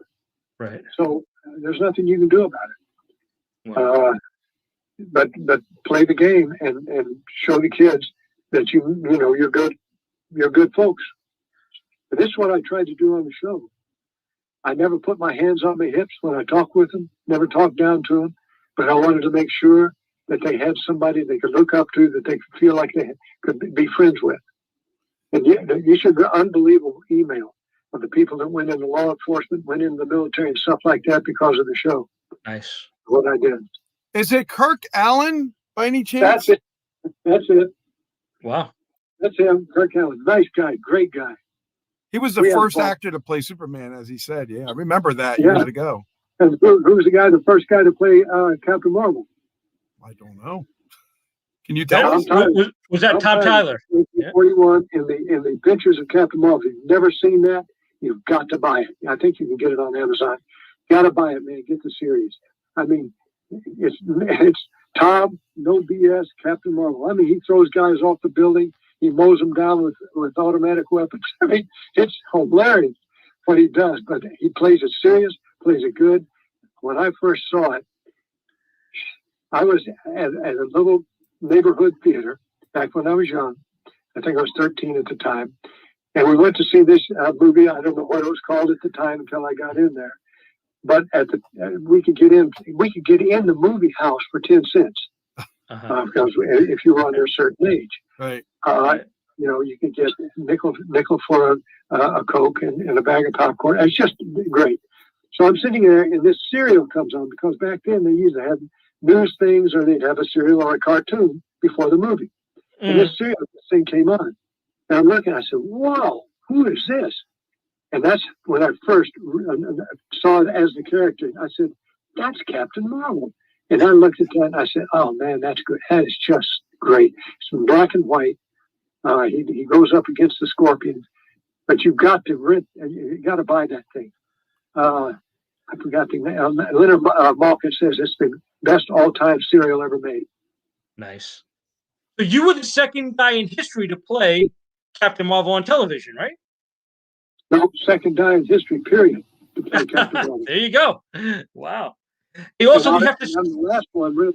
Right. So there's nothing you can do about it. Wow. But play the game and show the kids that you're good folks. But this is what I tried to do on the show. I never put my hands on my hips when I talk with them, never talked down to them, but I wanted to make sure that they had somebody they could look up to, that they could feel like they could be friends with. And you should get unbelievable email of the people that went into law enforcement, went into the military and stuff like that because of the show. Nice. What I did. Is it Kirk Allen by any chance? That's it. Wow. That's him, Kirk Allen. Nice guy, great guy. He was the first actor to play Superman, as he said. Yeah, I remember that years ago. And who was the first guy to play Captain Marvel? I don't know. Can you tell us? Was that Tom Tyler? 41 in the Adventures of Captain Marvel. If you've never seen that, you've got to buy it. I think you can get it on Amazon. Got to buy it, man. Get the series. I mean, it's Tom, no BS, Captain Marvel. I mean, he throws guys off the building. He mows them down with automatic weapons. I mean, it's hilarious what he does, but he plays it serious, plays it good. When I first saw it, I was at a little neighborhood theater back when I was young. I think I was 13 at the time. And we went to see this movie. I don't know what it was called at the time until I got in there. But we could get in the movie house for 10 cents. Because if you were under a certain age, right. You could get nickel for a Coke and a bag of popcorn. It's just great. So I'm sitting there, and this serial comes on, because back then they used to have news things, or they'd have a serial or a cartoon before the movie. And this thing came on, and I'm looking. I said, "Whoa, who is this?" And that's when I first saw it as the character. I said, "That's Captain Marvel." And I looked at that and I said, "Oh man, that's good. That is just great." It's in black and white. He goes up against the Scorpion, but you've got to buy that thing. I forgot the name. Leonard Malkin says it's the best all-time serial ever made. Nice. So you were the second guy in history to play Captain Marvel on television, right? No, second guy in history, period, to play Captain Marvel. There you go. Wow. You also I'm the last one, really.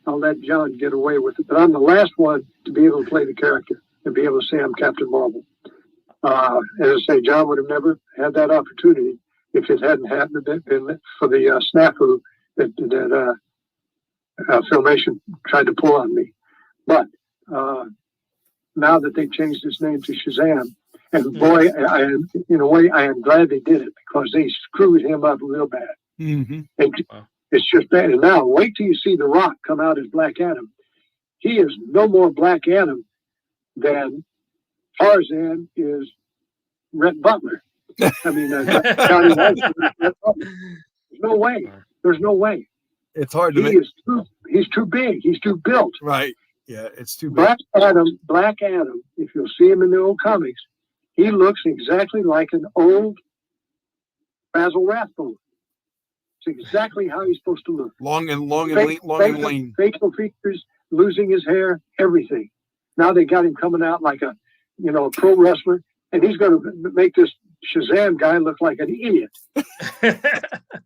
I'll let John get away with it, but I'm the last one to be able to play the character and be able to say I'm Captain Marvel. As I say, John would have never had that opportunity if it hadn't happened for the snafu that Filmation tried to pull on me. But now that they've changed his name to Shazam, and boy, in a way, I am glad they did it, because they screwed him up real bad. Mm-hmm. It's just bad. And now, wait till you see The Rock come out as Black Adam. He is no more Black Adam than Tarzan is Rhett Butler. I mean, Johnny White. There's no way. There's no way. It's hard to make. He's too big. He's too built. Right. Yeah, it's too big. Black Adam, if you'll see him in the old comics, he looks exactly like an old Basil Rathbone. It's exactly how he's supposed to look. Long and lean. Facial features, losing his hair, everything. Now they got him coming out like a pro wrestler, and he's going to make this SHAZAM guy look like an idiot.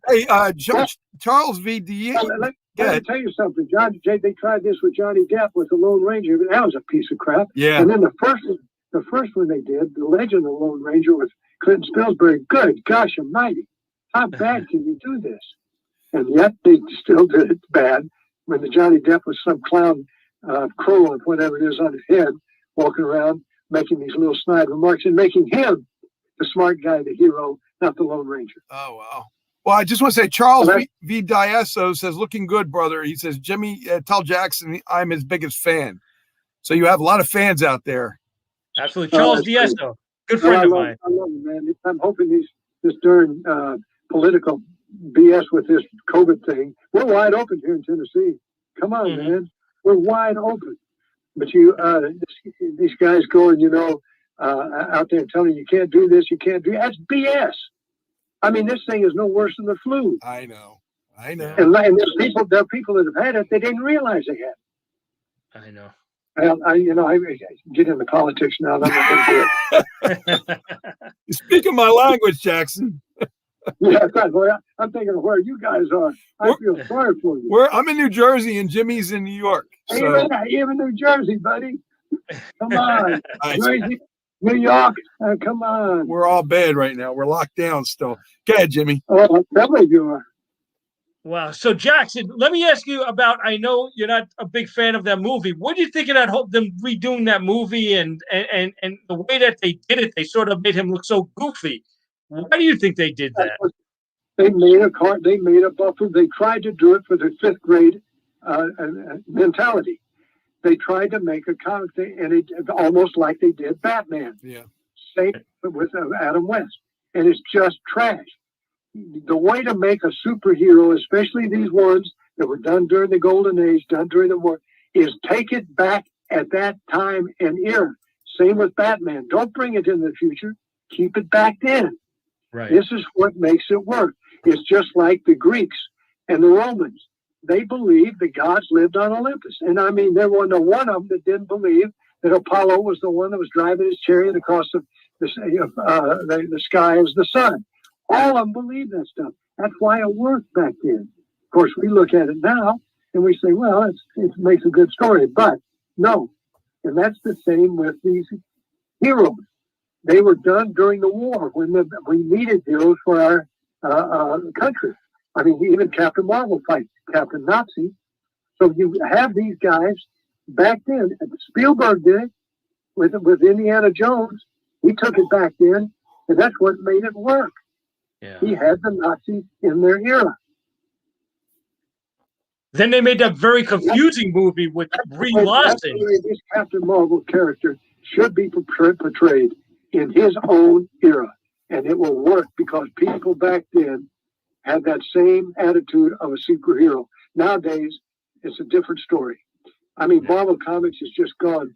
Hey, Charles V. Let me tell you something, they tried this with Johnny Depp with the Lone Ranger, but that was a piece of crap. Yeah. And then the first one they did, The Legend of the Lone Ranger with Clinton Spilsbury. Good gosh almighty. How bad can you do this? And yet they still did it bad when the Johnny Depp was some clown crow or whatever it is on his head, walking around making these little snide remarks and making him the smart guy, the hero, not the Lone Ranger. Oh, wow. Well, I just want to say, Charles V. Dieso says, looking good, brother. He says, Jimmy, tell Jackson I'm his biggest fan. So you have a lot of fans out there. Absolutely. Charles Dieso, good friend of mine. I love him, man. I'm hoping this during political BS with this COVID thing. We're wide open here in Tennessee. Come on, man. We're wide open. But these guys going, out there telling you can't do this, you can't do that's BS. I mean, this thing is no worse than the flu. I know. And there are people that have had it, they didn't realize they had it. I know. I get into politics now. I'm not going to do it. You're speaking my language, Jackson. Yeah, I'm thinking of where you guys are. I feel sorry for you. I'm in New Jersey and Jimmy's in New York. So. Even New Jersey, buddy. Come on. Jersey, New York, come on. We're all bad right now. We're locked down still. Go ahead, Jimmy. Oh, I'm telling you. Wow. So, Jackson, let me ask you about, I know you're not a big fan of that movie. What do you think of them redoing that movie and the way that they did it? They sort of made him look so goofy. Why do you think they did that? They made a buffer. They tried to do it for the fifth grade mentality. They tried to make a comic thing, and it almost like they did Batman. Yeah. Same with Adam West. And it's just trash. The way to make a superhero, especially these ones that were done during the Golden Age, done during the war, is take it back at that time and era. Same with Batman. Don't bring it in the future. Keep it back then. Right. This is what makes it work. It's just like the Greeks and the Romans. They believed the gods lived on Olympus. And I mean, there wasn't one of them that didn't believe that Apollo was the one that was driving his chariot across the sky as the sun. All of them believed that stuff. That's why it worked back then. Of course, we look at it now and we say, well, it makes a good story. But no. And that's the same with these heroes. They were done during the war when we needed heroes for our country. I mean, even Captain Marvel fights Captain Nazi. So you have these guys back then. Spielberg did it with Indiana Jones. He took it back then, and that's what made it work. Yeah. He had the Nazis in their era. Then they made that very confusing movie with Brie Larson. This Captain Marvel character should be portrayed in his own era, and it will work because people back then had that same attitude of a superhero. Nowadays, it's a different story. I mean, Marvel Comics has just gone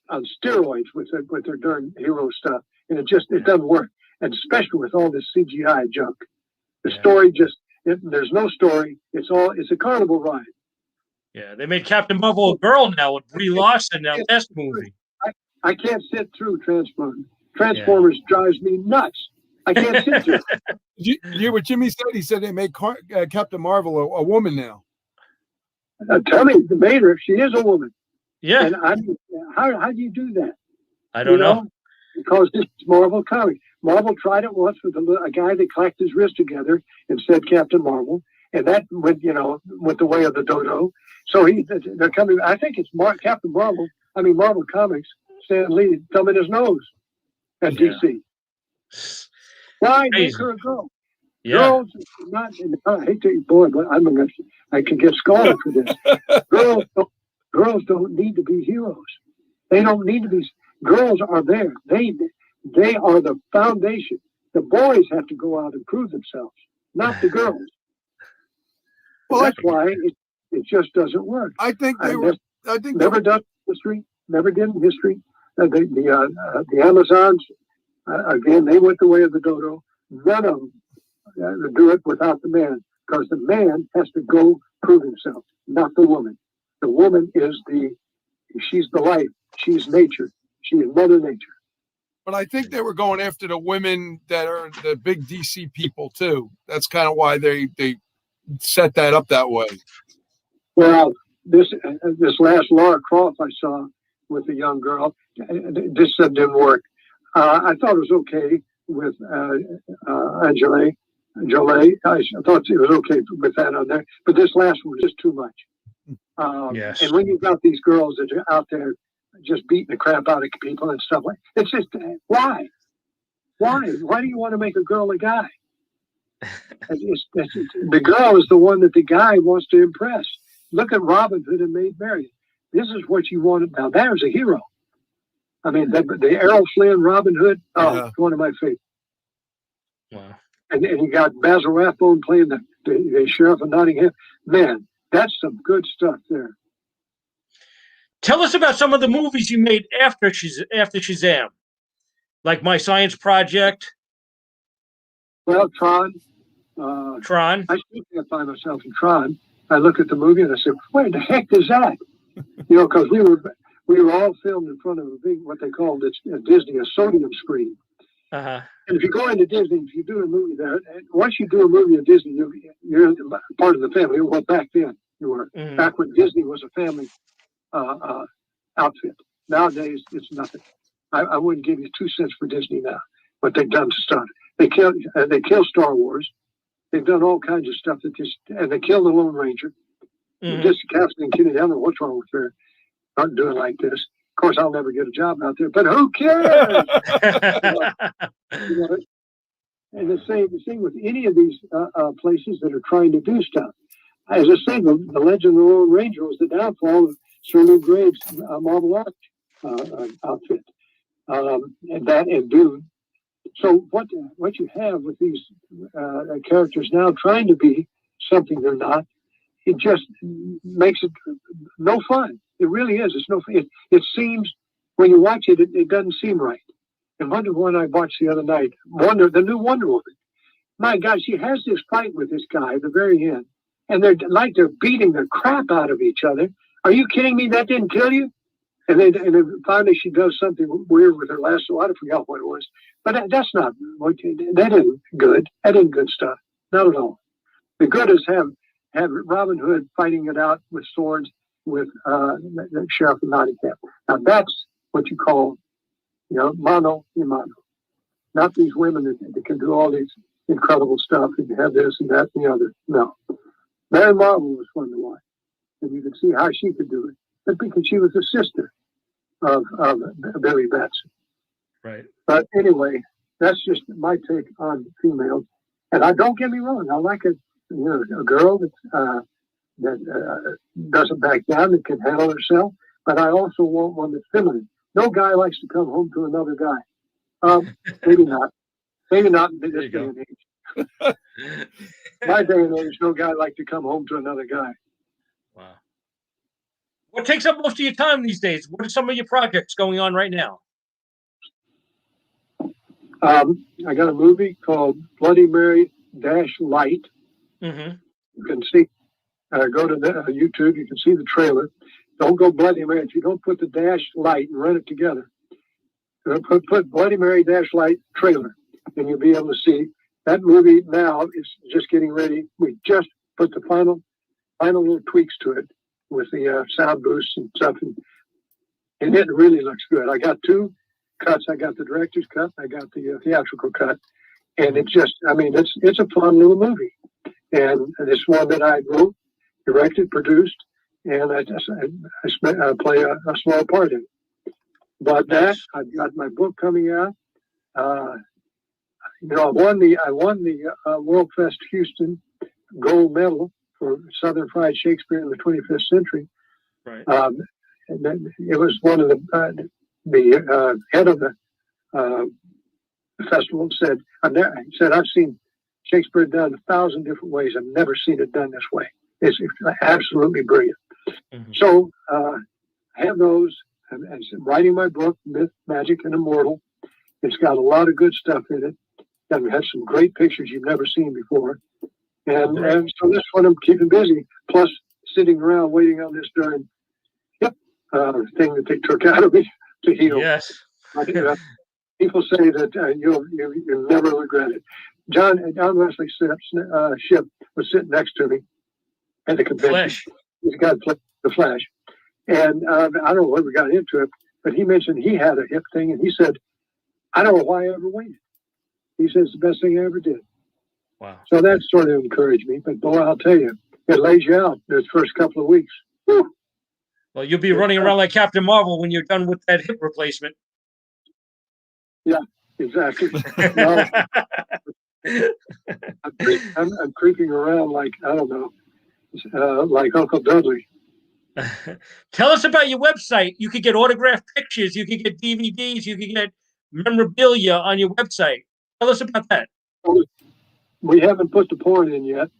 on steroids with their darn hero stuff, and it doesn't work. And especially with all this CGI junk, the story there's no story. It's a carnival ride. Yeah, they made Captain Marvel a girl now with Brie Larson in that last movie. I can't sit through Transformers. Transformers drives me nuts. I can't sit through. You hear what Jimmy said? He said they made Captain Marvel a woman now. Tell me, they made her. She is a woman. Yeah. And how do you do that? I don't know. Because this is Marvel Comics. Marvel tried it once with a guy that clacked his wrist together and said Captain Marvel, and that went the way of the dodo. So they're coming. I think it's Captain Marvel. I mean Marvel Comics. Stan Lee thumbing his nose at DC. Why make her a girl? Yeah. Girls not. I hate to boy, but I can get scolded for this. Girls don't need to be heroes. They don't need to be. Girls are there. They are the foundation. The boys have to go out and prove themselves, not the girls. Well, that's why it just doesn't work. I think they And were. that's I think never done in history. Never did in history. The Amazons, again, they went the way of the dodo. None of them do it without the man, because the man has to go prove himself, not the woman. The woman she's the life. She's nature. She is Mother Nature. But I think they were going after the women that are the big DC people too. That's kind of why they set that up that way. Well, this last Laura Croft I saw with the young girl, this didn't work. I thought it was okay with Jolie. I thought it was okay with that on there, but this last one was just too much. Yes. And when you've got these girls that are out there just beating the crap out of people and stuff it's just why do you want to make a girl a guy? The girl is the one that the guy wants to impress. Look at Robin Hood and Maid Marian. This is what you wanted. Now there's a hero. I mean, the Errol Flynn Robin Hood. One of my favorites. Wow. And you got Basil Rathbone playing the sheriff of Nottingham. Man, that's some good stuff there. Tell us about some of the movies you made after Shazam, like My Science Project. Well, Tron. Tron. I still can't find myself in Tron. I look at the movie and I say, "Where the heck is that?" Because we were all filmed in front of a big, what they called at Disney, a sodium screen. Uh-huh. And if you go into Disney, if you do a movie there, and once you do a movie at Disney, you're part of the family. Well, back then you were. Mm-hmm. Back when Disney was a family outfit. Nowadays, it's nothing. I wouldn't give you 2 cents for Disney now. What they've done to stuff. They killed Star Wars. They've done all kinds of stuff and they killed the Lone Ranger. Mm-hmm. Just Kathleen Kennedy. I don't know what's wrong with her. Not doing like this. Of course, I'll never get a job out there, but who cares? And the same with any of these places that are trying to do stuff. As I say, the Legend of the Lone Ranger was the downfall of Sir Lou Graves' Marvel Arts outfit. And Dune. So what you have with these characters now trying to be something they're not, it just makes it no fun. It really is. It's no fun. It seems, when you watch it, it doesn't seem right. And Wonder Woman I watched the other night, the new Wonder Woman. My God, she has this fight with this guy at the very end, and they're beating the crap out of each other. Are you kidding me? That didn't kill you? And then finally she does something weird with her lasso. I forgot what it was. But that's not, that isn't good. That isn't good stuff. Not at all. The good is have Robin Hood fighting it out with swords with the Sheriff of Nottingham. Now that's what you call, mano a mano. Not these women that can do all these incredible stuff and have this and that and the other. No. Mary Marvel was fun to watch. And you could see how she could do it. But because she was the sister of Billy Batson. Right. But anyway, that's just my take on females. And don't get me wrong, I like a girl that doesn't back down, that can handle herself. But I also want one that's feminine. No guy likes to come home to another guy. Maybe not. Maybe not in this day and age. My day and age, no guy likes to come home to another guy. Wow. What takes up most of your time these days? What are some of your projects going on right now? I got a movie called Bloody Mary -Light. Mm-hmm. You can see, go to YouTube, you can see the trailer. Don't go Bloody Mary. If you don't put the -Light and run it together, put Bloody Mary -Light trailer, and you'll be able to see that movie. Now is just getting ready. We just put the final little tweaks to it with the sound boosts and stuff, and it really looks good. I got 2 cuts. I got the director's cut. I got the theatrical cut, and it's a fun little movie, and it's one that I wrote, directed, produced, and I play a small part in it. But that I've got my book coming out. I won the World Fest Houston gold medal for Southern Fried Shakespeare in the 25th century. Right. And then it was one of the head of the festival said, I've seen Shakespeare done 1,000 different ways. I've never seen it done this way. It's absolutely brilliant. Mhm. So I have those. I'm writing my book, Myth, Magic, and Immortal. It's got a lot of good stuff in it. And we have some great pictures you've never seen before. And so that's what I'm keeping busy. Plus, sitting around waiting on this darn hip thing that they took out of me to heal. Yes. People say that you'll never regret it. John Wesley Shipp was sitting next to me at the convention. Flash. He's got the Flash. And I don't know what we got into it, but he mentioned he had a hip thing, and he said, I don't know why I ever waited. He says it's the best thing I ever did. Wow. So that sort of encouraged me. But boy, I'll tell you, it lays you out those first couple of weeks. Whew. Well, you'll be running around like Captain Marvel when you're done with that hip replacement. Yeah, exactly. No, I'm creeping around like, I don't know, like Uncle Dudley. Tell us about your website. You could get autographed pictures. You could get DVDs. You could get memorabilia on your website. Tell us about that. We haven't put the porn in yet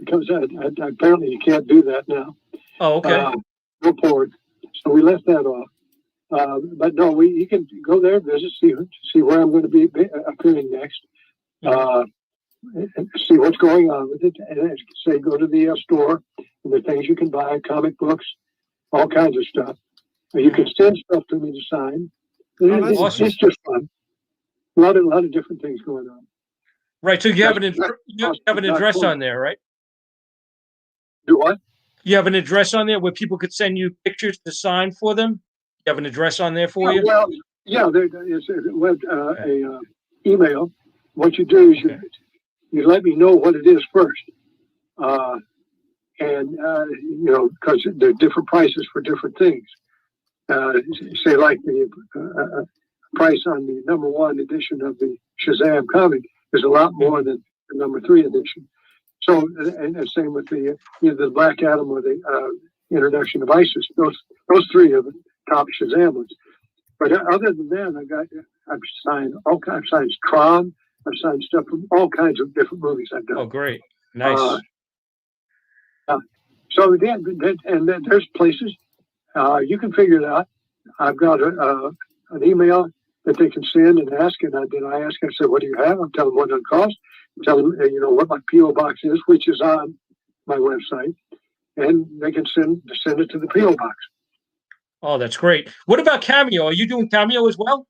because apparently you can't do that now. Oh, okay. No porn. So we left that off. But no, you can go there, visit, see where I'm going to be appearing next, and see what's going on with it. And as you say, go to the store and the things you can buy, comic books, all kinds of stuff. You can send stuff to me to sign. Awesome. It's just fun. A lot of different things going on. Right. So you have an address on there, right? Do what? You have an address on there where people could send you pictures to sign for them? You have an address on there for you? Well, yeah, there is a email. What you do is you let me know what it is first. Because there are different prices for different things. Say like the price on the #1 edition of the SHAZAM comic is a lot more than the #3 edition. So, and the same with either the Black Adam or the introduction of ISIS. Those three are the top SHAZAM ones. But other than that, I've signed all kinds. I've signed Tron. I've signed stuff from all kinds of different movies I've done. Oh, great! Nice. So again, and then there's places you can figure it out. I've got an email that they can send and ask, and I said, "What do you have?" I'm telling them what it costs. Tell them, what my PO box is, which is on my website, and they can send it to the PO box. Oh, that's great. What about Cameo? Are you doing Cameo as well?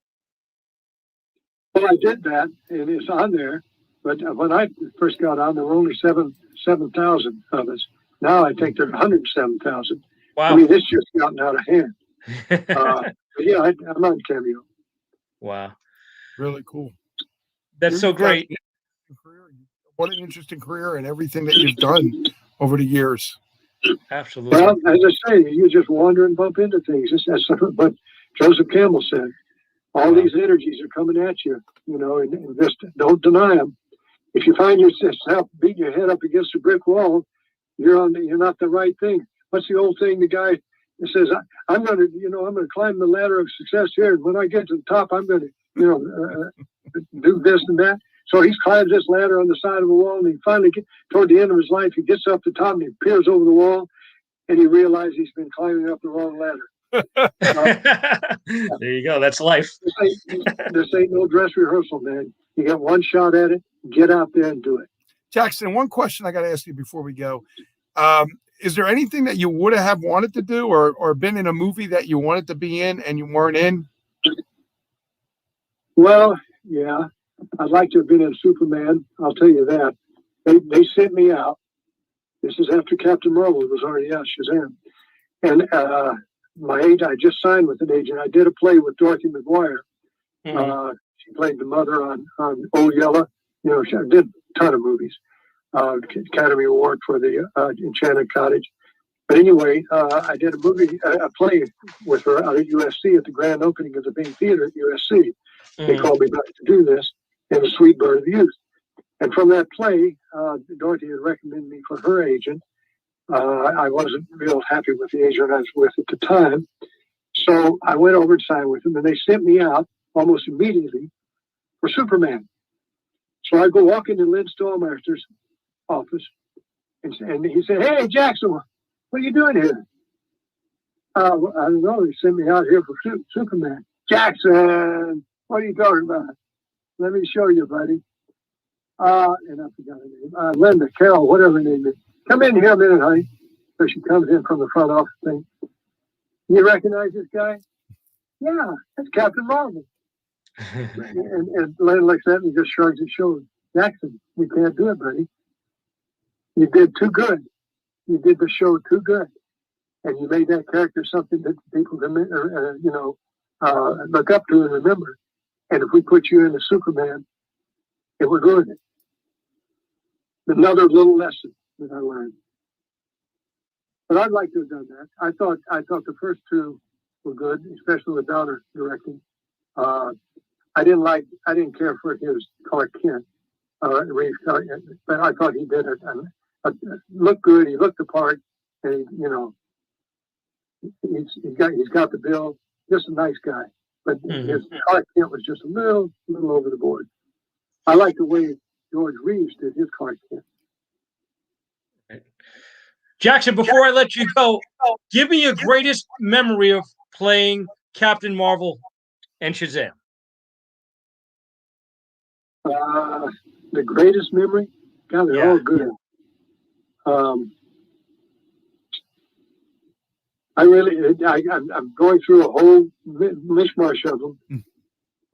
Well, I did that, and it's on there. But when I first got on, there were only 7,000 of us. Now I think there are 107,000. Wow. I mean, it's just gotten out of hand. Yeah, I'm on Cameo. Wow. Really cool. That's so great. What an interesting career and everything that you've done over the years. Absolutely. Well, as I say, you just wander and bump into things. That's what Joseph Campbell said. All these energies are coming at you, and just don't deny them. If you find yourself beating your head up against a brick wall, you're not the right thing. What's the old thing? The guy that says, I'm going to climb the ladder of success here. And when I get to the top, I'm going to, do this and that. So he climbs this ladder on the side of a wall, and he finally gets toward the end of his life. He gets up the top and he peers over the wall, and he realizes he's been climbing up the wrong ladder. There you go. That's life. This ain't no dress rehearsal, man. You got one shot at it. Get out there and do it. Jackson, one question I got to ask you before we go. Is there anything that you would have wanted to do or been in a movie that you wanted to be in and you weren't in? Well, yeah. I'd like to have been in Superman. I'll tell you that. They sent me out. This is after Captain Marvel was already out, Shazam. And my agent, I just signed with an agent. I did a play with Dorothy McGuire. Mm-hmm. She played the mother on Old Yeller. She did a ton of movies. Academy Award for the Enchanted Cottage. But anyway, I did a play with her out at USC at the grand opening of the Bing Theater at USC. Mm-hmm. They called me back to do this in The Sweet Bird of Youth. And from that play, Dorothy had recommended me for her agent. I wasn't real happy with the agent I was with at the time. So I went over and signed with them, and they sent me out almost immediately for Superman. So I go walk into Lynn Stallmaster's office, And he said, "Hey, Jackson, what are you doing here?" Well, I don't know. They sent me out here for Superman. Jackson, what are you talking about? Let me show you, buddy. And I forgot her name. Linda, Carol, whatever her name is. Come in here a minute, honey. So she comes in from the front office thing. You recognize this guy? Yeah, that's Captain Marvel. and Len looks at me and just shrugs his shoulders. Jackson, we can't do it, buddy. You did too good. You did the show too good. And you made that character something that people can, look up to and remember. And if we put you into Superman, it would ruin it. Another little lesson that I learned. But I'd like to have done that. I thought the first two were good, especially with Donner directing. I didn't care for his Clark Kent, Reeves, but I thought he did it. Looked good. He looked the part, and he's got the bill. Just a nice guy, but his Clark Kent was just a little over the board. I like the way George Reeves did his Clark Kent. Jackson, before I let you go, give me your greatest memory of playing Captain Marvel and Shazam. The greatest memory? God, they're all good. I'm going through a whole mishmash of them,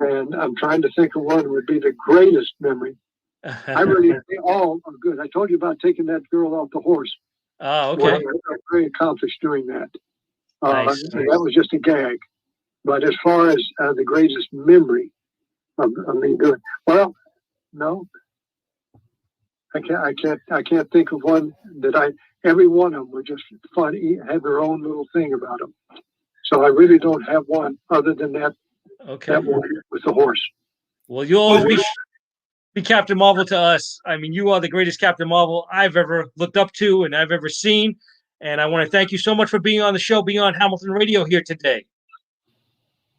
and I'm trying to think of one that would be the greatest memory. They all are good. I told you about taking that girl off the horse. Oh, okay. Well, I'm very accomplished doing that. Nice. That was just a gag. But as far as the greatest memory of me doing, well, no, I can't think of one that every one of them were just fun, had their own little thing about them. So I really don't have one other than that. Okay. That one with the horse. Well, you'll always be Captain Marvel to us. I mean, you are the greatest Captain Marvel I've ever looked up to and I've ever seen. And I want to thank you so much for being on the show, being on Hamilton Radio here today.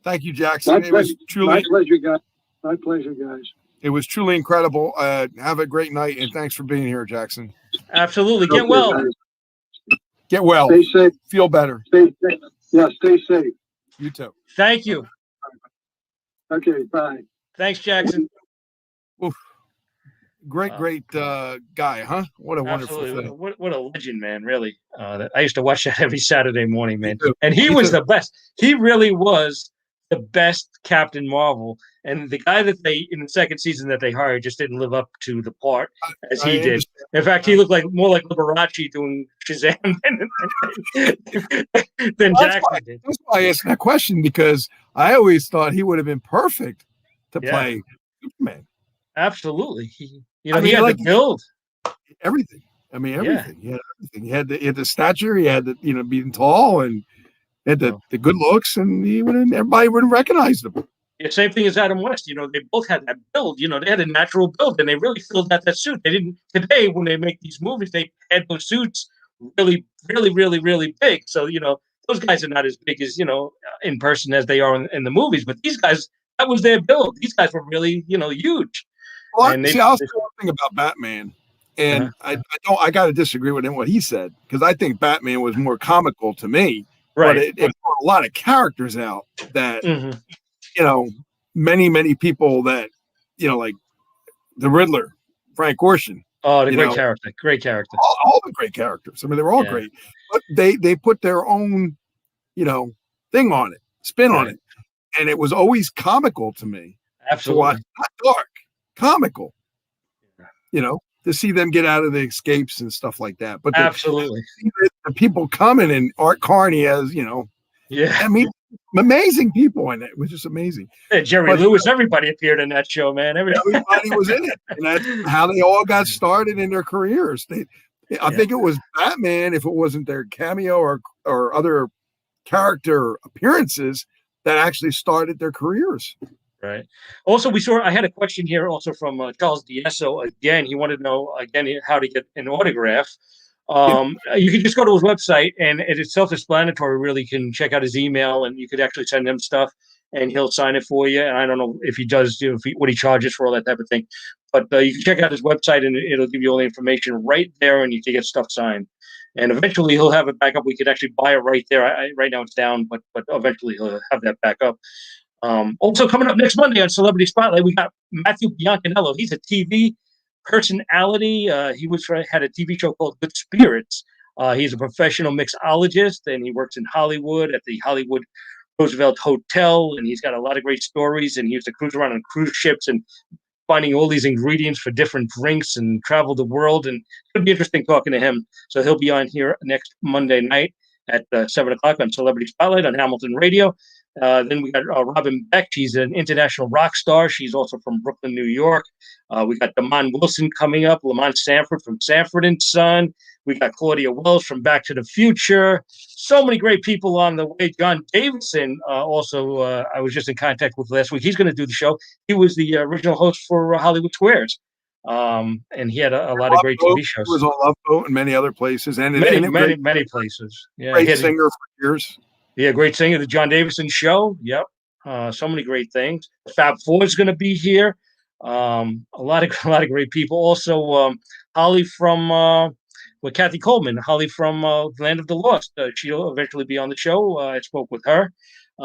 Thank you, Jackson. It was truly my pleasure, guys. My pleasure, guys. It was truly incredible. Have a great night, and thanks for being here, Jackson. Absolutely. Get well. Guys. Get well. Stay safe. Feel better. Stay safe. Yeah, stay safe. You too. Thank you. Okay, bye. Thanks, Jackson. Oof. Great guy, huh? What a wonderful thing. What a legend, man, really. I used to watch that every Saturday morning, man. And he was the best. He really was the best Captain Marvel. And the guy that in the second season that they hired just didn't live up to the part as he did. In fact, he looked more like Liberace doing Shazam than Jackson did. That's why I asked that question, because I always thought he would have been perfect to play Superman. Absolutely. He had the build. Everything. I mean, everything. Yeah. He had everything. He had the stature. He had the, being tall, and had the good looks, and everybody would have recognized him. Yeah, same thing as Adam West. They both had that build. They had a natural build, and they really filled out that suit. They didn't today when they make these movies. They had those suits really, really, really, really big. So those guys are not as big as in person as they are in the movies. But these guys, that was their build. These guys were really huge. Well, I'll say one thing about Batman, and I got to disagree with him what he said, because I think Batman was more comical to me. Right. But it brought a lot of characters out that many people that like the Riddler, Frank Gorshin. Oh, the great character. Great character. All the great characters. I mean, they were all great, but they put their own thing on it, spin on it, and it was always comical to me. Absolutely. To watch, not dark. Comical, to see them get out of the escapes and stuff like that. But absolutely, the people coming, and Art Carney as I mean, amazing people in it. It was just amazing. Yeah, Jerry Lewis, everybody appeared in that show, man. Everybody was in it, and that's how they all got started in their careers. I think it was Batman, if it wasn't their cameo or other character appearances, that actually started their careers. Right. Also, I had a question here also from Charles Diesso. Again, he wanted to know how to get an autograph. You can just go to his website, and it's self-explanatory. Really, you can check out his email, and you could actually send him stuff. and he'll sign it for you. And I don't know if he does, what he charges for all that type of thing. But you can check out his website, and it'll give you all the information right there, and you can get stuff signed. And eventually he'll have it back up. We could actually buy it right there. Right now it's down, but eventually he'll have that back up. Also coming up next Monday on Celebrity Spotlight, we got Matthew Biancanello. He's a TV personality. He had a TV show called Good Spirits. He's a professional mixologist, and he works in Hollywood at the Hollywood Roosevelt Hotel, and he's got a lot of great stories, and he used to cruise around on cruise ships and finding all these ingredients for different drinks and travel the world. And it'll be interesting talking to him. So he'll be on here next Monday night at 7 o'clock on Celebrity Spotlight on Hamilton Radio. Then we got Robin Beck. She's an international rock star. She's also from Brooklyn, New York. We got Damon Wilson coming up, Lamont Sanford from Sanford and Son. We got Claudia Wells from Back to the Future. So many great people on the way. John Davison, also, I was just in contact with last week. He's going to do the show. He was the original host for Hollywood Squares. And he had a lot of great TV shows. He was on Love Boat and many other places. And many places. Yeah, great singer for years. Yeah, great singer. The John Davison Show. Yep. So many great things. Fab Four is going to be here. A lot of great people. Also, Holly from with Kathy Coleman. Holly from Land of the Lost. She'll eventually be on the show. I spoke with her.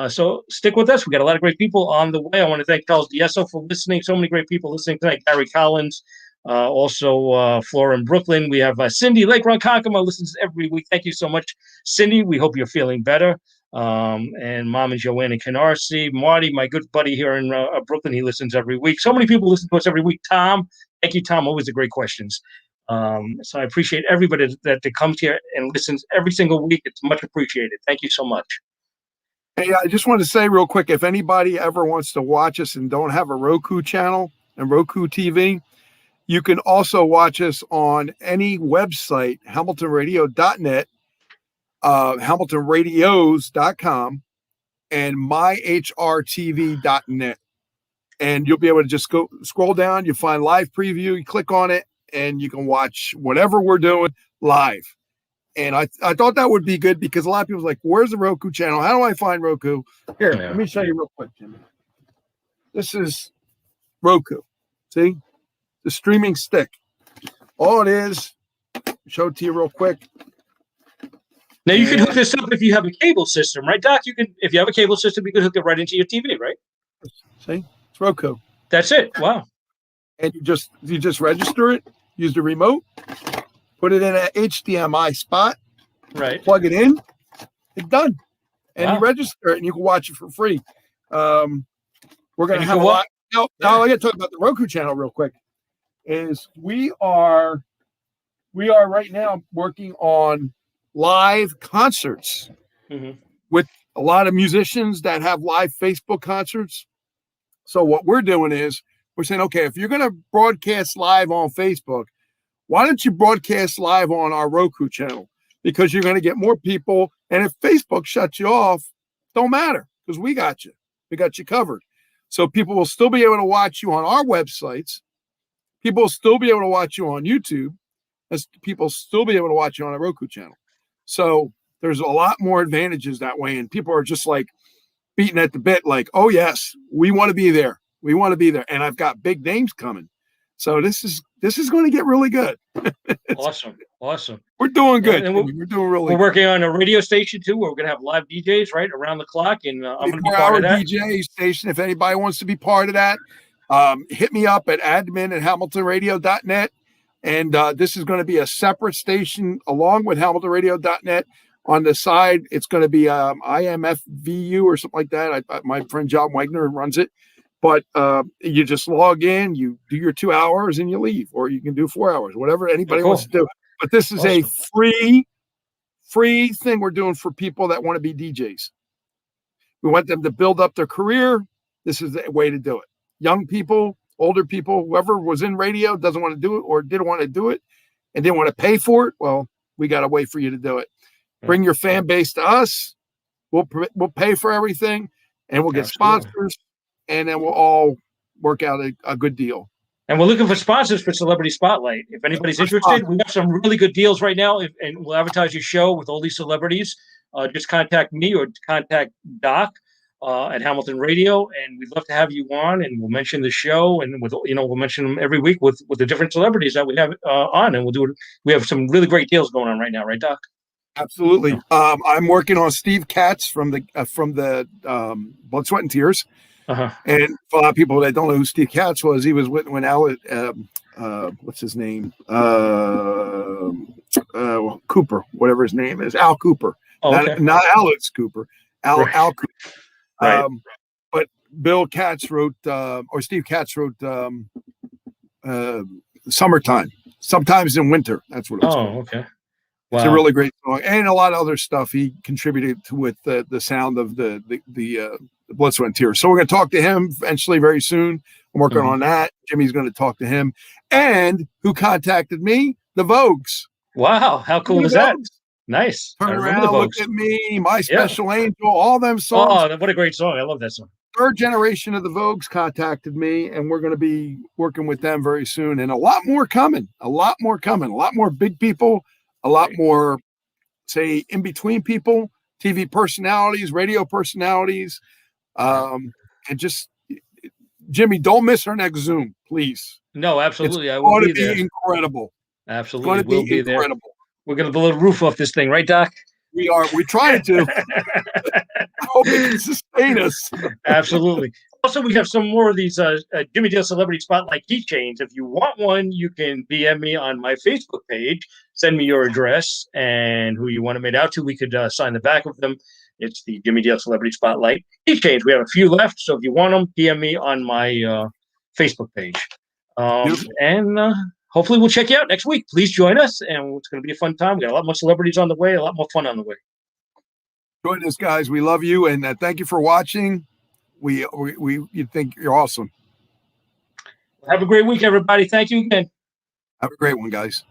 So stick with us. We got a lot of great people on the way. I want to thank Charles Diesso for listening. So many great people listening tonight. Gary Collins. Also, Flora in Brooklyn. We have Cindy Lake Ronkonkoma listens every week. Thank you so much, Cindy. We hope you're feeling better. And Mom and Joanne in Canarsie. Marty, my good buddy here in Brooklyn, he listens every week. So many people listen to us every week. Tom, thank you, Tom. Always the great questions. So I appreciate everybody that comes here and listens every single week. It's much appreciated. Thank you so much. Hey, I just want to say real quick, if anybody ever wants to watch us and don't have a Roku channel and Roku TV, you can also watch us on any website, hamiltonradio.net, hamiltonradios.com, and myhrtv.net. And you'll be able to just go scroll down. You find live preview, you click on it, and you can watch whatever we're doing live. And I thought that would be good because a lot of people's like, where's the Roku channel? How do I find Roku? Here, let me show you real quick, Jimmy. This is Roku. See? The streaming stick. All it is, show it to you real quick. Now you can hook this up if you have a cable system, right, Doc? You can, if you have a cable system, you can hook it right into your TV, right? See? It's Roku. That's it. Wow. And you just register it, use the remote, put it in an HDMI spot, right? Plug it in, it's done. And you register it and you can watch it for free. We're gonna have a lot. Now I gotta talk about the Roku channel real quick. Is we are right now working on live concerts with a lot of musicians that have live Facebook concerts. So what we're doing is we're saying, okay, if you're going to broadcast live on Facebook, why don't you broadcast live on our Roku channel? Because you're going to get more people. And if Facebook shuts you off, don't matter because we got you. We got you covered. So people will still be able to watch you on our websites. People will still be able to watch you on YouTube. As people still be able to watch you on a Roku channel. So there's a lot more advantages that way. And people are just like beating at the bit, like, oh, yes, we want to be there. We want to be there. And I've got big names coming. So this is going to get really good. Awesome. We're doing good. And we're doing really We're working on a radio station, too, where we're going to have live DJs, right, around the clock. And I'm going to be part of that. DJ station, if anybody wants to be part of that, hit me up at admin@hamiltonradio.net. And this is going to be a separate station along with hamiltonradio.net. On the side, it's going to be IMFVU or something like that. My friend John Wagner runs it. But you just log in, you do your 2 hours, and you leave. Or you can do 4 hours, whatever anybody wants to do. But this is a free thing we're doing for people that want to be DJs. We want them to build up their career. This is the way to do it. Young people, older people, whoever was in radio doesn't want to do it or didn't want to do it and didn't want to pay for it. Well, we got a way for you to do it. Bring your fan base to us. We'll pay for everything, and we'll get sponsors, and then we'll all work out a good deal. And we're looking for sponsors for Celebrity Spotlight. If anybody's interested, we have some really good deals right now, and we'll advertise your show with all these celebrities. Just contact me or contact Doc. at Hamilton Radio, and we'd love to have you on, and we'll mention the show, and we'll mention them every week with the different celebrities that we have on, and we'll do it. We have some really great deals going on right now, right, Doc? Absolutely. I'm working on Steve Katz from the Blood, Sweat, and Tears. And for a lot of people that don't know who Steve Katz was, he was when Al, what's his name? Cooper, whatever his name is, Al Cooper. Oh, okay. Not Alex Cooper, Al Cooper. Right. But Bill Katz wrote, or Steve Katz wrote, "Summertime." Sometimes in winter. That's what it's called. Oh, okay. Wow. It's a really great song, and a lot of other stuff he contributed to with the sound of the Blood, Sweat, and Tears. So we're going to talk to him eventually very soon. I'm working on that. Jimmy's going to talk to him. And who contacted me? The Vogues. Wow, how cool is that? Nice. Turn around, look at me, My Special Angel, all them songs. Oh, what a great song. I love that song. Third generation of the Vogues contacted me, and we're going to be working with them very soon. And a lot more coming. A lot more big people, a lot more, say, in-between people, TV personalities, radio personalities. And just, Jimmy, don't miss our next Zoom, please. No, absolutely. It's going to be incredible. Absolutely. It's going to be incredible. We're going to build a roof off this thing, right, Doc? We are. We're trying to. I hope it can sustain us. Absolutely. Also, we have some more of these Jimmy Deal Celebrity Spotlight keychains. If you want one, you can DM me on my Facebook page. Send me your address and who you want them made out to. We could sign the back of them. It's the Jimmy Deal Celebrity Spotlight keychains. We have a few left, so if you want them, DM me on my Facebook page. And hopefully we'll check you out next week. Please join us, and it's going to be a fun time. We got a lot more celebrities on the way, a lot more fun on the way. Join us, guys. We love you, and thank you for watching. You think you're awesome. Have a great week, everybody. Thank you again. Have a great one, guys.